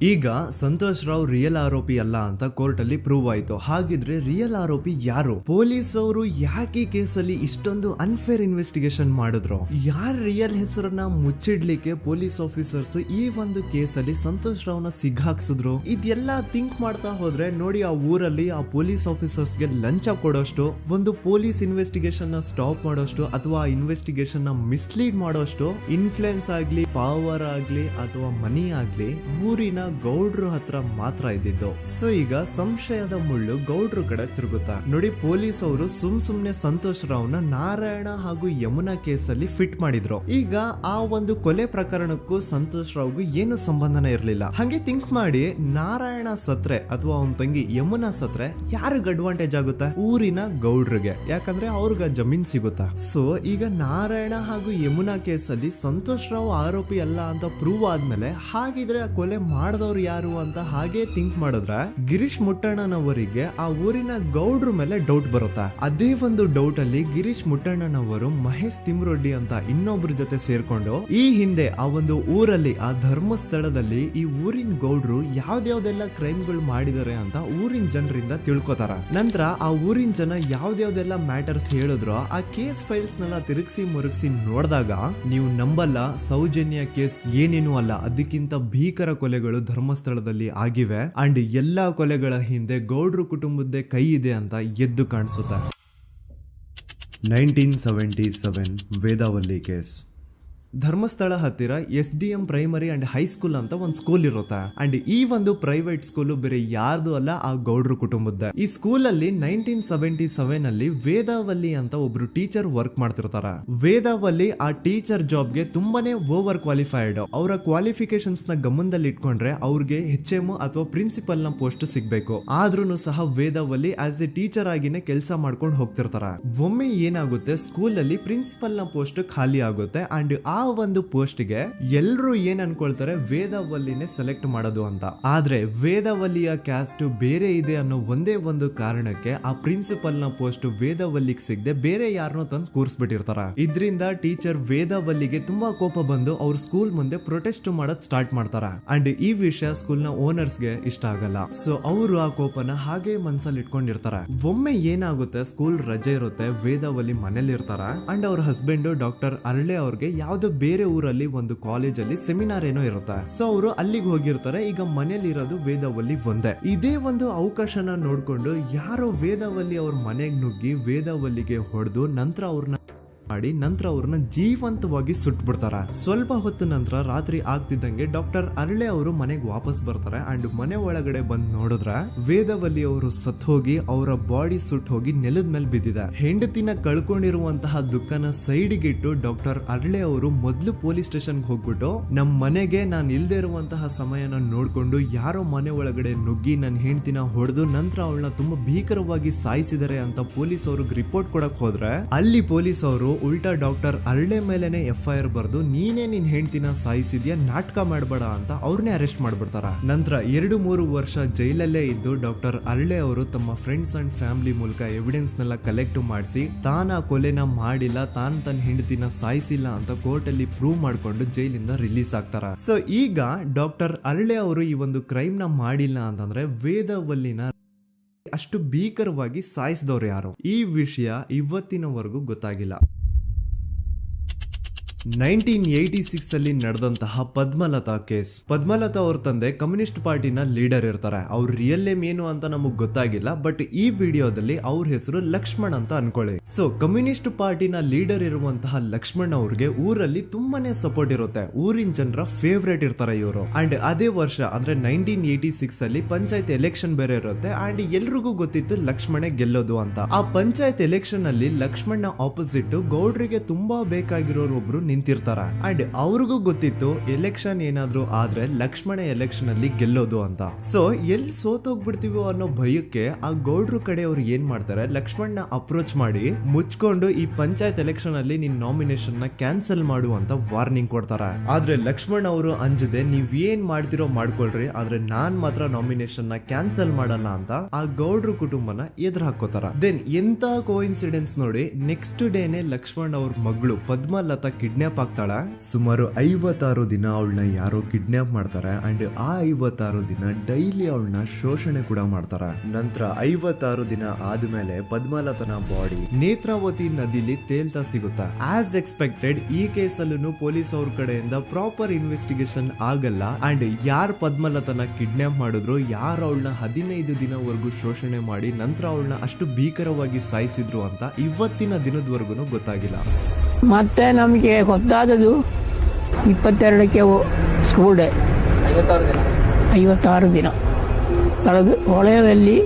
ಈಗ ಸಂತೋಷ್ ರಾವ್ ರಿಯಲ್ ಆರೋಪಿ ಅಲ್ಲ ಅಂತ ಕೋರ್ಟ್ ಅಲ್ಲಿ ಪ್ರೂವ್ ಆಯ್ತು. ಹಾಗಿದ್ರೆ ರಿಯಲ್ ಆರೋಪಿ ಯಾರು? ಪೊಲೀಸ್ ಅವರು ಯಾಕೆ ಕೇಸಲ್ಲಿ ಇಷ್ಟೊಂದು ಅನ್ಫೇರ್ ಇನ್ವೆಸ್ಟಿಗೇಷನ್ ಮಾಡಿದ್ರು? ಯಾರ ರಿಯಲ್ ಹೆಸರನ್ನ ಮುಚ್ಚಿಡ್ಲಿಕ್ಕೆ ಪೊಲೀಸ್ ಆಫೀಸರ್ಸ್ ಈ ಒಂದು ಕೇಸಲ್ಲಿ ಸಂತೋಷ್ ರಾವ್ನ ಸಿಗ್ಹಾಕ್ಸಿದ್ರು? ಇದೆಲ್ಲ ಥಿಂಕ್ ಮಾಡ್ತಾ ಹೋದ್ರೆ ನೋಡಿ, ಆ ಊರಲ್ಲಿ ಆ ಪೊಲೀಸ್ ಆಫೀಸರ್ಸ್ಗೆ ಲಂಚ ಕೊಡೋಷ್ಟು, ಒಂದು ಪೊಲೀಸ್ ಇನ್ವೆಸ್ಟಿಗೇಷನ್ ನ ಸ್ಟಾಪ್ ಮಾಡೋಷ್ಟು ಅಥವಾ ಇನ್ವೆಸ್ಟಿಗೇಷನ್ ನ ಮಿಸ್ಲೀಡ್ ಮಾಡೋಷ್ಟು ಇನ್ಫ್ಲುಯೆನ್ಸ್ ಆಗ್ಲಿ, ಪವರ್ ಆಗ್ಲಿ ಅಥವಾ ಮನಿ ಆಗ್ಲಿ ಊರಿನ ಗೌಡ್ರು ಹತ್ರ ಮಾತ್ರ ಇದ್ದಿದ್ದು. ಸೊ ಈಗ ಸಂಶಯದ ಮುಳ್ಳು ಗೌಡ್ರು ಕಡೆ ತಿರುಗುತ್ತಾ ನೋಡಿ. ಪೊಲೀಸ್ ಅವರು ಸುಮ್ನೆ ಸಂತೋಷ್ ರಾವ್ನ ನಾರಾಯಣ ಹಾಗೂ ಯಮುನಾ ಕೇಸಲ್ಲಿ ಫಿಟ್ ಮಾಡಿದ್ರು. ಈಗ ಆ ಒಂದು ಕೊಲೆ ಪ್ರಕರಣಕ್ಕೂ ಸಂತೋಷ್ ರಾವ್ಗೂ ಏನು ಸಂಬಂಧನೇ ಇರ್ಲಿಲ್ಲ. ಹಂಗೆ ಥಿಂಕ್ ಮಾಡಿ, ನಾರಾಯಣ ಸತ್ರೆ ಅಥವಾ ಅವನ ತಂಗಿ ಯಮುನಾ ಸತ್ರೆ ಯಾರಿಗ ಅಡ್ವಾಂಟೇಜ್ ಆಗುತ್ತೆ? ಊರಿನ ಗೌಡ್ರಿಗೆ, ಯಾಕಂದ್ರೆ ಅವ್ರಿಗೆ ಜಮೀನ್ ಸಿಗುತ್ತಾ. ಸೊ ಈಗ ನಾರಾಯಣ ಹಾಗೂ ಯಮುನಾ ಕೇಸಲ್ಲಿ ಸಂತೋಷ್ ರಾವ್ ಆರೋಪಿ ಅಲ್ಲ ಅಂತ ಪ್ರೂವ್ ಆದ್ಮೇಲೆ ಹಾಗಿದ್ರೆ ಆ ಕೊಲೆ ಕೊಂದದವ್ರು ಯಾರು ಅಂತ ಹಾಗೆ ಥಿಂಕ್ ಮಾಡಿದ್ರೆ ಗಿರೀಶ್ ಮುಟ್ಟಣ್ಣನವರಿಗೆ ಆ ಊರಿನ ಗೌಡ್ರ ಮೇಲೆ ಡೌಟ್ ಬರುತ್ತೆ. ಅದೇ ಒಂದು ಡೌಟ್ ಅಲ್ಲಿ ಗಿರೀಶ್ ಮುಟ್ಟಣ್ಣನವರು ಮಹೇಶ್ ತಿಮ್ರೊಡ್ಡಿ ಅಂತ ಇನ್ನೊಬ್ರ ಜೊತೆ ಸೇರ್ಕೊಂಡು ಈ ಹಿಂದೆ ಆ ಒಂದು ಊರಲ್ಲಿ ಆ ಧರ್ಮಸ್ಥಳದಲ್ಲಿ ಈ ಊರಿನ ಗೌಡ್ರು ಯಾವ್ದಾವ್ದೆಲ್ಲ ಕ್ರೈಮ್ ಗಳು ಮಾಡಿದಾರೆ ಅಂತ ಊರಿನ ಜನರಿಂದ ತಿಳ್ಕೊತಾರ. ನಂತರ ಆ ಊರಿನ ಜನ ಯಾವ್ದಾವ್ದೆಲ್ಲ ಮ್ಯಾಟರ್ಸ್ ಹೇಳಿದ್ರು ಆ ಕೇಸ್ ಫೈಲ್ಸ್ ನೆಲ್ಲ ತಿರುಗಿಸಿ ಮುರುಗಿಸಿ ನೋಡಿದಾಗ ನೀವು ನಂಬಲ್ಲ, ಸೌಜನ್ಯ ಕೇಸ್ ಏನೇನು ಅಲ್ಲ, ಅದಕ್ಕಿಂತ ಭೀಕರ ಕೊಲೆಗಳು ಧರ್ಮಸ್ಥಳದಲ್ಲಿ ಆಗಿವೆ ಅಂಡ್ ಎಲ್ಲಾ ಕೊಲೆಗಳ ಹಿಂದೆ ಗೌಡ್ರು ಕುಟುಂಬದ್ದೇ ಕೈ ಇದೆ ಅಂತ ಎದ್ದು ಕಾಣಿಸುತ್ತೆ. 1977 ವೇದಾವಲ್ಲಿ ಕೇಸ್. ಧರ್ಮಸ್ಥಳ ಹತ್ತಿರ SDM ಪ್ರೈಮರಿ ಅಂಡ್ ಹೈಸ್ಕೂಲ್ ಅಂತ ಒಂದು ಸ್ಕೂಲ್ ಇರುತ್ತೆ. ಅಂಡ್ ಈ ಒಂದು ಪ್ರೈವೇಟ್ ಸ್ಕೂಲ್ ಬೇರೆ ಯಾರ್ದು ಅಲ್ಲ, ಆ ಗೌಡ್ರು ಕುಟುಂಬದ್ದೇ. ಈ ಸ್ಕೂಲ್ ಅಲ್ಲಿ 1977 ಅಲ್ಲಿ ವೇದಾವಲ್ಲಿ ಅಂತ ಒಬ್ರು ಟೀಚರ್ ವರ್ಕ್ ಮಾಡ್ತಿರ್ತಾರ. ವೇದಾವಲ್ಲಿ ಆ ಟೀಚರ್ ಜಾಬ್ಗೆ ತುಂಬಾನೇ ಓವರ್ ಕ್ವಾಲಿಫೈಡ್. ಅವರ ಕ್ವಾಲಿಫಿಕೇಶನ್ಸ್ ನ ಗಮನದಲ್ಲಿ ಇಟ್ಕೊಂಡ್ರೆ ಅವ್ರಿಗೆ HM ಅಥವಾ ಪ್ರಿನ್ಸಿಪಲ್ ನ ಪೋಸ್ಟ್ ಸಿಗ್ಬೇಕು. ಆದ್ರೂ ಸಹ ವೇದಾವಲ್ಲಿ ಆಸ್ ಎ ಟೀಚರ್ ಆಗಿನೇ ಕೆಲಸ ಮಾಡ್ಕೊಂಡು ಹೋಗ್ತಿರ್ತಾರ. ಒಮ್ಮೆ ಏನಾಗುತ್ತೆ, ಸ್ಕೂಲ್ ಅಲ್ಲಿ ಪ್ರಿನ್ಸಿಪಲ್ ನ ಪೋಸ್ಟ್ ಖಾಲಿ ಆಗುತ್ತೆ ಅಂಡ್ ಆ ಒಂದು ಪೋಸ್ಟ್ ಗೆ ಎಲ್ರು ಏನ್ ಅನ್ಕೊಳ್ತಾರೆ, ವೇದಾವಲ್ಲಿನೇ ಸೆಲೆಕ್ಟ್ ಮಾಡೋದು ಅಂತ. ಆದ್ರೆ ವೇದಾವಲ್ಲಿಯ ಕ್ಯಾಸ್ಟ್ ಬೇರೆ ಇದೆ ಅನ್ನೋ ಒಂದೇ ಒಂದು ಕಾರಣಕ್ಕೆ ಆ ಪ್ರಿನ್ಸಿಪಲ್ ನ ಪೋಸ್ಟ್ ವೇದಾವಲ್ಲಿಗೆ ಸಿಗದೆ ಬೇರೆ ಯಾರನ್ನೋ ತಂದು ಕೂರಿಸ್ಬಿಟ್ಟಿರ್ತಾರ. ಇದರಿಂದ ಟೀಚರ್ ವೇದಾವಲ್ಲಿಗೆ ತುಂಬಾ ಕೋಪ ಬಂದು ಅವ್ರ ಸ್ಕೂಲ್ ಮುಂದೆ ಪ್ರೊಟೆಸ್ಟ್ ಮಾಡೋದ್ ಸ್ಟಾರ್ಟ್ ಮಾಡ್ತಾರ. ಅಂಡ್ ಈ ವಿಷಯ ಸ್ಕೂಲ್ ನ ಓನರ್ಸ್ ಗೆ ಇಷ್ಟ ಆಗಲ್ಲ. ಸೊ ಅವರು ಆ ಕೋಪನ ಹಾಗೆ ಮನ್ಸಲ್ಲಿ ಇಟ್ಕೊಂಡಿರ್ತಾರೆ. ಒಮ್ಮೆ ಏನಾಗುತ್ತೆ, ಸ್ಕೂಲ್ ರಜೆ ಇರುತ್ತೆ, ವೇದಾವಲ್ಲಿ ಮನೇಲಿ ಇರ್ತಾರ ಅಂಡ್ ಅವ್ರ ಹಸ್ಬೆಂಡ್ ಡಾಕ್ಟರ್ ಅರಳೆ ಅವ್ರಿಗೆ ಯಾವ್ದೋ ಬೇರೆ ಊರಲ್ಲಿ ಒಂದು ಕಾಲೇಜ್ ಅಲ್ಲಿ ಸೆಮಿನಾರ್ ಏನೋ ಇರುತ್ತೆ. ಸೊ ಅವರು ಅಲ್ಲಿಗೆ ಹೋಗಿರ್ತಾರೆ. ಈಗ ಮನೇಲಿ ಇರೋದು ವೇದಾವಲ್ಲಿ ಒಂದೇ. ಇದೇ ಒಂದು ಅವಕಾಶನ ನೋಡ್ಕೊಂಡು ಯಾರೋ ವೇದಾವಲ್ಲಿ ಅವ್ರ ಮನೆಗೆ ನುಗ್ಗಿ ವೇದಾವಲ್ಲಿಗೆ ಹೊಡೆದು ನಂತರ ಅವ್ರನ್ನ ಜೀವಂತವಾಗಿ ಸುಟ್ಬಿಡ್ತಾರ. ಸ್ವಲ್ಪ ಹೊತ್ತು ನಂತರ ರಾತ್ರಿ ಆಗ್ತಿದ್ದಂಗೆ ಡಾಕ್ಟರ್ ಅರಳೆ ಅವರು ಮನೆಗೆ ವಾಪಸ್ ಬರ್ತಾರೆ ಅಂಡ್ ಮನೆ ಒಳಗಡೆ ಬಂದ್ ನೋಡಿದ್ರೆ ವೇದಾವಲ್ಲಿ ಅವರು ಸತ್ ಹೋಗಿ ಅವರ ಬಾಡಿ ಸುಟ್ ಹೋಗಿ ನೆಲದ ಮೇಲೆ ಬಿದ್ದಿದೆ. ಹೆಂಡತಿನ ಕಳ್ಕೊಂಡಿರುವಂತಹ ದುಃಖನ ಸೈಡ್ಗೆ ಇಟ್ಟು ಡಾಕ್ಟರ್ ಅರಳೆ ಅವರು ಮೊದ್ಲು ಪೊಲೀಸ್ ಸ್ಟೇಷನ್ ಹೋಗ್ಬಿಟ್ಟು ನಮ್ ಮನೆಗೆ ನಾನ್ ಇಲ್ದೇ ಇರುವಂತಹ ಸಮಯನ ನೋಡ್ಕೊಂಡು ಯಾರೋ ಮನೆ ಒಳಗಡೆ ನುಗ್ಗಿ ನನ್ನ ಹೆಂಡತಿನ ಹೊಡೆದು ನಂತರ ಅವಳನ್ನ ತುಂಬಾ ಭೀಕರವಾಗಿ ಸಾಯಿಸಿದರೆ ಅಂತ ಪೊಲೀಸ್ ಅವ್ರಿಗೆ ರಿಪೋರ್ಟ್ ಕೊಡಕ್ ಹೋದ್ರೆ ಅಲ್ಲಿ ಪೊಲೀಸ್ ಅವರು ಉಲ್ಟಾ ಡಾಕ್ಟರ್ ಅರಳೆ ಮೇಲೆನೆ FIR ಬರ್ದು ನೀನೇ ನಿನ್ ಹೆಂಡತಿನ ಸಾಯಿಸಿದ್ಯಾ, ನಾಟಕ ಮಾಡಬೇಡ ಅಂತ ಅವ್ರನ್ನೇ ಅರೆಸ್ಟ್ ಮಾಡ್ಬಿಡ್ತಾರ. ನಂತರ 2-3 ವರ್ಷ ಜೈಲಲ್ಲೇ ಇದ್ದು ಡಾಕ್ಟರ್ ಅರಳೆ ಅವರು ತಮ್ಮ ಫ್ರೆಂಡ್ಸ್ ಅಂಡ್ ಫ್ಯಾಮಿಲಿ ಮೂಲಕ ಎವಿಡೆನ್ಸ್ ನೆಲ್ಲ ಕಲೆಕ್ಟ್ ಮಾಡಿಸಿ ತಾನ ಕೊಲೆನ ಮಾಡಿಲ್ಲ, ತನ್ನ ಹೆಂಡತಿನ ಸಾಯಿಸಿಲ್ಲ ಅಂತ ಕೋರ್ಟ್ ಅಲ್ಲಿ ಪ್ರೂವ್ ಮಾಡ್ಕೊಂಡು ಜೈಲಿಂದ ರಿಲೀಸ್ ಆಗ್ತಾರ. ಸೊ ಈಗ ಡಾಕ್ಟರ್ ಅರಳೆ ಅವರು ಈ ಒಂದು ಕ್ರೈಮ್ ನ ಮಾಡಿಲ್ಲ ಅಂತಂದ್ರೆ ವೇದಾವಲ್ಲಿನ ಅಷ್ಟು ಭೀಕರವಾಗಿ ಸಾಯಿಸಿದವ್ರು ಯಾರು, ಈ ವಿಷಯ ಇವತ್ತಿನವರೆಗೂ ಗೊತ್ತಾಗಿಲ್ಲ. 1986 ಅಲ್ಲಿ ನಡೆದಂತಹ ಪದ್ಮಲತಾ ಕೇಸ್. ಪದ್ಮಲತಾ ಅವ್ರ ತಂದೆ ಕಮ್ಯುನಿಸ್ಟ್ ಪಾರ್ಟಿನ ಲೀಡರ್ ಇರ್ತಾರೆ. ಅವ್ರ ರಿಯಲ್ ನೇಮ್ ಏನು ಅಂತ ನಮಗ್ ಗೊತ್ತಾಗಿಲ್ಲ, ಬಟ್ ಈ ವಿಡಿಯೋದಲ್ಲಿ ಅವ್ರ ಹೆಸರು ಲಕ್ಷ್ಮಣ್ ಅಂತ ಅನ್ಕೊಳ್ಳಿ. ಸೊ ಕಮ್ಯುನಿಸ್ಟ್ ಪಾರ್ಟಿನ ಲೀಡರ್ ಇರುವಂತಹ ಲಕ್ಷ್ಮಣ್ ಅವ್ರಿಗೆ ಊರಲ್ಲಿ ತುಂಬಾನೇ ಸಪೋರ್ಟ್ ಇರುತ್ತೆ, ಊರಿನ ಜನರ ಫೇವ್ರೇಟ್ ಇರ್ತಾರೆ ಇವರು. ಅಂಡ್ ಅದೇ ವರ್ಷ ಅಂದ್ರೆ 1986 ಅಲ್ಲಿ ಪಂಚಾಯತ್ ಎಲೆಕ್ಷನ್ ಬೇರೆ ಇರುತ್ತೆ ಅಂಡ್ ಎಲ್ರಿಗೂ ಗೊತ್ತಿತ್ತು ಲಕ್ಷ್ಮಣೆ ಗೆಲ್ಲೋದು ಅಂತ. ಆ ಪಂಚಾಯತ್ ಎಲೆಕ್ಷನ್ ಅಲ್ಲಿ ಲಕ್ಷ್ಮಣ್ ಆಪೋಸಿಟ್ ಗೌಡ್ರಿಗೆ ತುಂಬಾ ಬೇಕಾಗಿರೋರು ಒಬ್ರು ನಿಂತಿರ್ತಾರ ಅಂಡ್ ಅವ್ರಿಗೂ ಗೊತ್ತಿತ್ತು ಎಲೆಕ್ಷನ್ ಏನಾದ್ರು ಆದ್ರೆ ಲಕ್ಷ್ಮಣ ಎಲೆಕ್ಷನ್ ಅಲ್ಲಿ ಗೆಲ್ಲೋದು ಅಂತ. ಸೊ ಎಲ್ಲಿ ಸೋತೋಗ್ಬಿಡ್ತೀವೋ ಅನ್ನೋ ಭಯಕ್ಕೆ ಆ ಗೌಡ್ರು ಕಡೆ ಅವ್ರು ಏನ್ ಮಾಡ್ತಾರೆ, ಲಕ್ಷ್ಮಣ್ನ ಅಪ್ರೋಚ್ ಮಾಡಿ ಮುಚ್ಕೊಂಡು ಈ ಪಂಚಾಯತ್ ಎಲೆಕ್ಷನ್ ಅಲ್ಲಿ ನಿನ್ ನಾಮಿನೇಷನ್ ನ ಕ್ಯಾನ್ಸಲ್ ಮಾಡು ಅಂತ ವಾರ್ನಿಂಗ್ ಕೊಡ್ತಾರ. ಆದ್ರೆ ಲಕ್ಷ್ಮಣ್ ಅವರು ಅಂಜದೆ ನೀವ್ ಏನ್ ಮಾಡ್ತಿರೋ ಮಾಡ್ಕೊಳ್ರಿ, ಆದ್ರೆ ನಾನ್ ಮಾತ್ರ ನಾಮಿನೇಷನ್ ನ ಕ್ಯಾನ್ಸಲ್ ಮಾಡಲ್ಲ ಅಂತ ಆ ಗೌಡ್ರು ಕುಟುಂಬನ ಎದುರು ಹಾಕೋತಾರ. ದೆನ್ ಎಂತ ಕೋಇನ್ಸಿಡೆನ್ಸ್ ನೋಡಿ, ನೆಕ್ಸ್ಟ್ ಡೇನೆ ಲಕ್ಷ್ಮಣ್ ಅವ್ರ ಮಗಳು ಪದ್ಮಲತಾ ಕಿಡ್ನಾಪ್ ಆಗ್ತಾಳ. ಸುಮಾರು 56 ದಿನ ಅವಳನ್ನ ಯಾರೋ ಕಿಡ್ನಾಪ್ ಮಾಡ್ತಾರೆ ಅಂಡ್ ಆ 56 ದಿನ ಡೈಲಿ ಅವಳನ್ನ ಶೋಷಣೆ ಕೂಡ ಮಾಡ್ತಾರ. ನಂತರ 56 ದಿನ ಆದ್ಮೇಲೆ ಪದ್ಮಲತನ ಬಾಡಿ ನೇತ್ರಾವತಿ ನದಿಲಿ ತೇಲ್ತಾ ಸಿಗುತ್ತಾ. ಆಸ್ ಎಕ್ಸ್ಪೆಕ್ಟೆಡ್ ಈ ಕೇಸಲ್ಲೂ ಪೊಲೀಸ್ ಅವ್ರ ಕಡೆಯಿಂದ ಪ್ರಾಪರ್ ಇನ್ವೆಸ್ಟಿಗೇಷನ್ ಆಗಲ್ಲ ಅಂಡ್ ಯಾರ್ ಪದ್ಮಲತನ ಕಿಡ್ನಾಪ್ ಮಾಡಿದ್ರು, ಯಾರು ಅವಳನ್ನ 15 ದಿನವರೆಗೂ ಶೋಷಣೆ ಮಾಡಿ ನಂತರ ಅವಳನ್ನ ಅಷ್ಟು ಭೀಕರವಾಗಿ ಸಾಯಿಸಿದ್ರು ಅಂತ ಇವತ್ತಿನ ದಿನದವರೆಗೂ ಗೊತ್ತಾಗಿಲ್ಲ. ಮತ್ತೆ ನಮಗೆ ಗೊತ್ತಾದದು 22ಕ್ಕೆ ಸ್ಕೂಲ್ ಡೇ 56 ದಿನ ಕಳೆದು ಹೊಳೆಯಲ್ಲಿ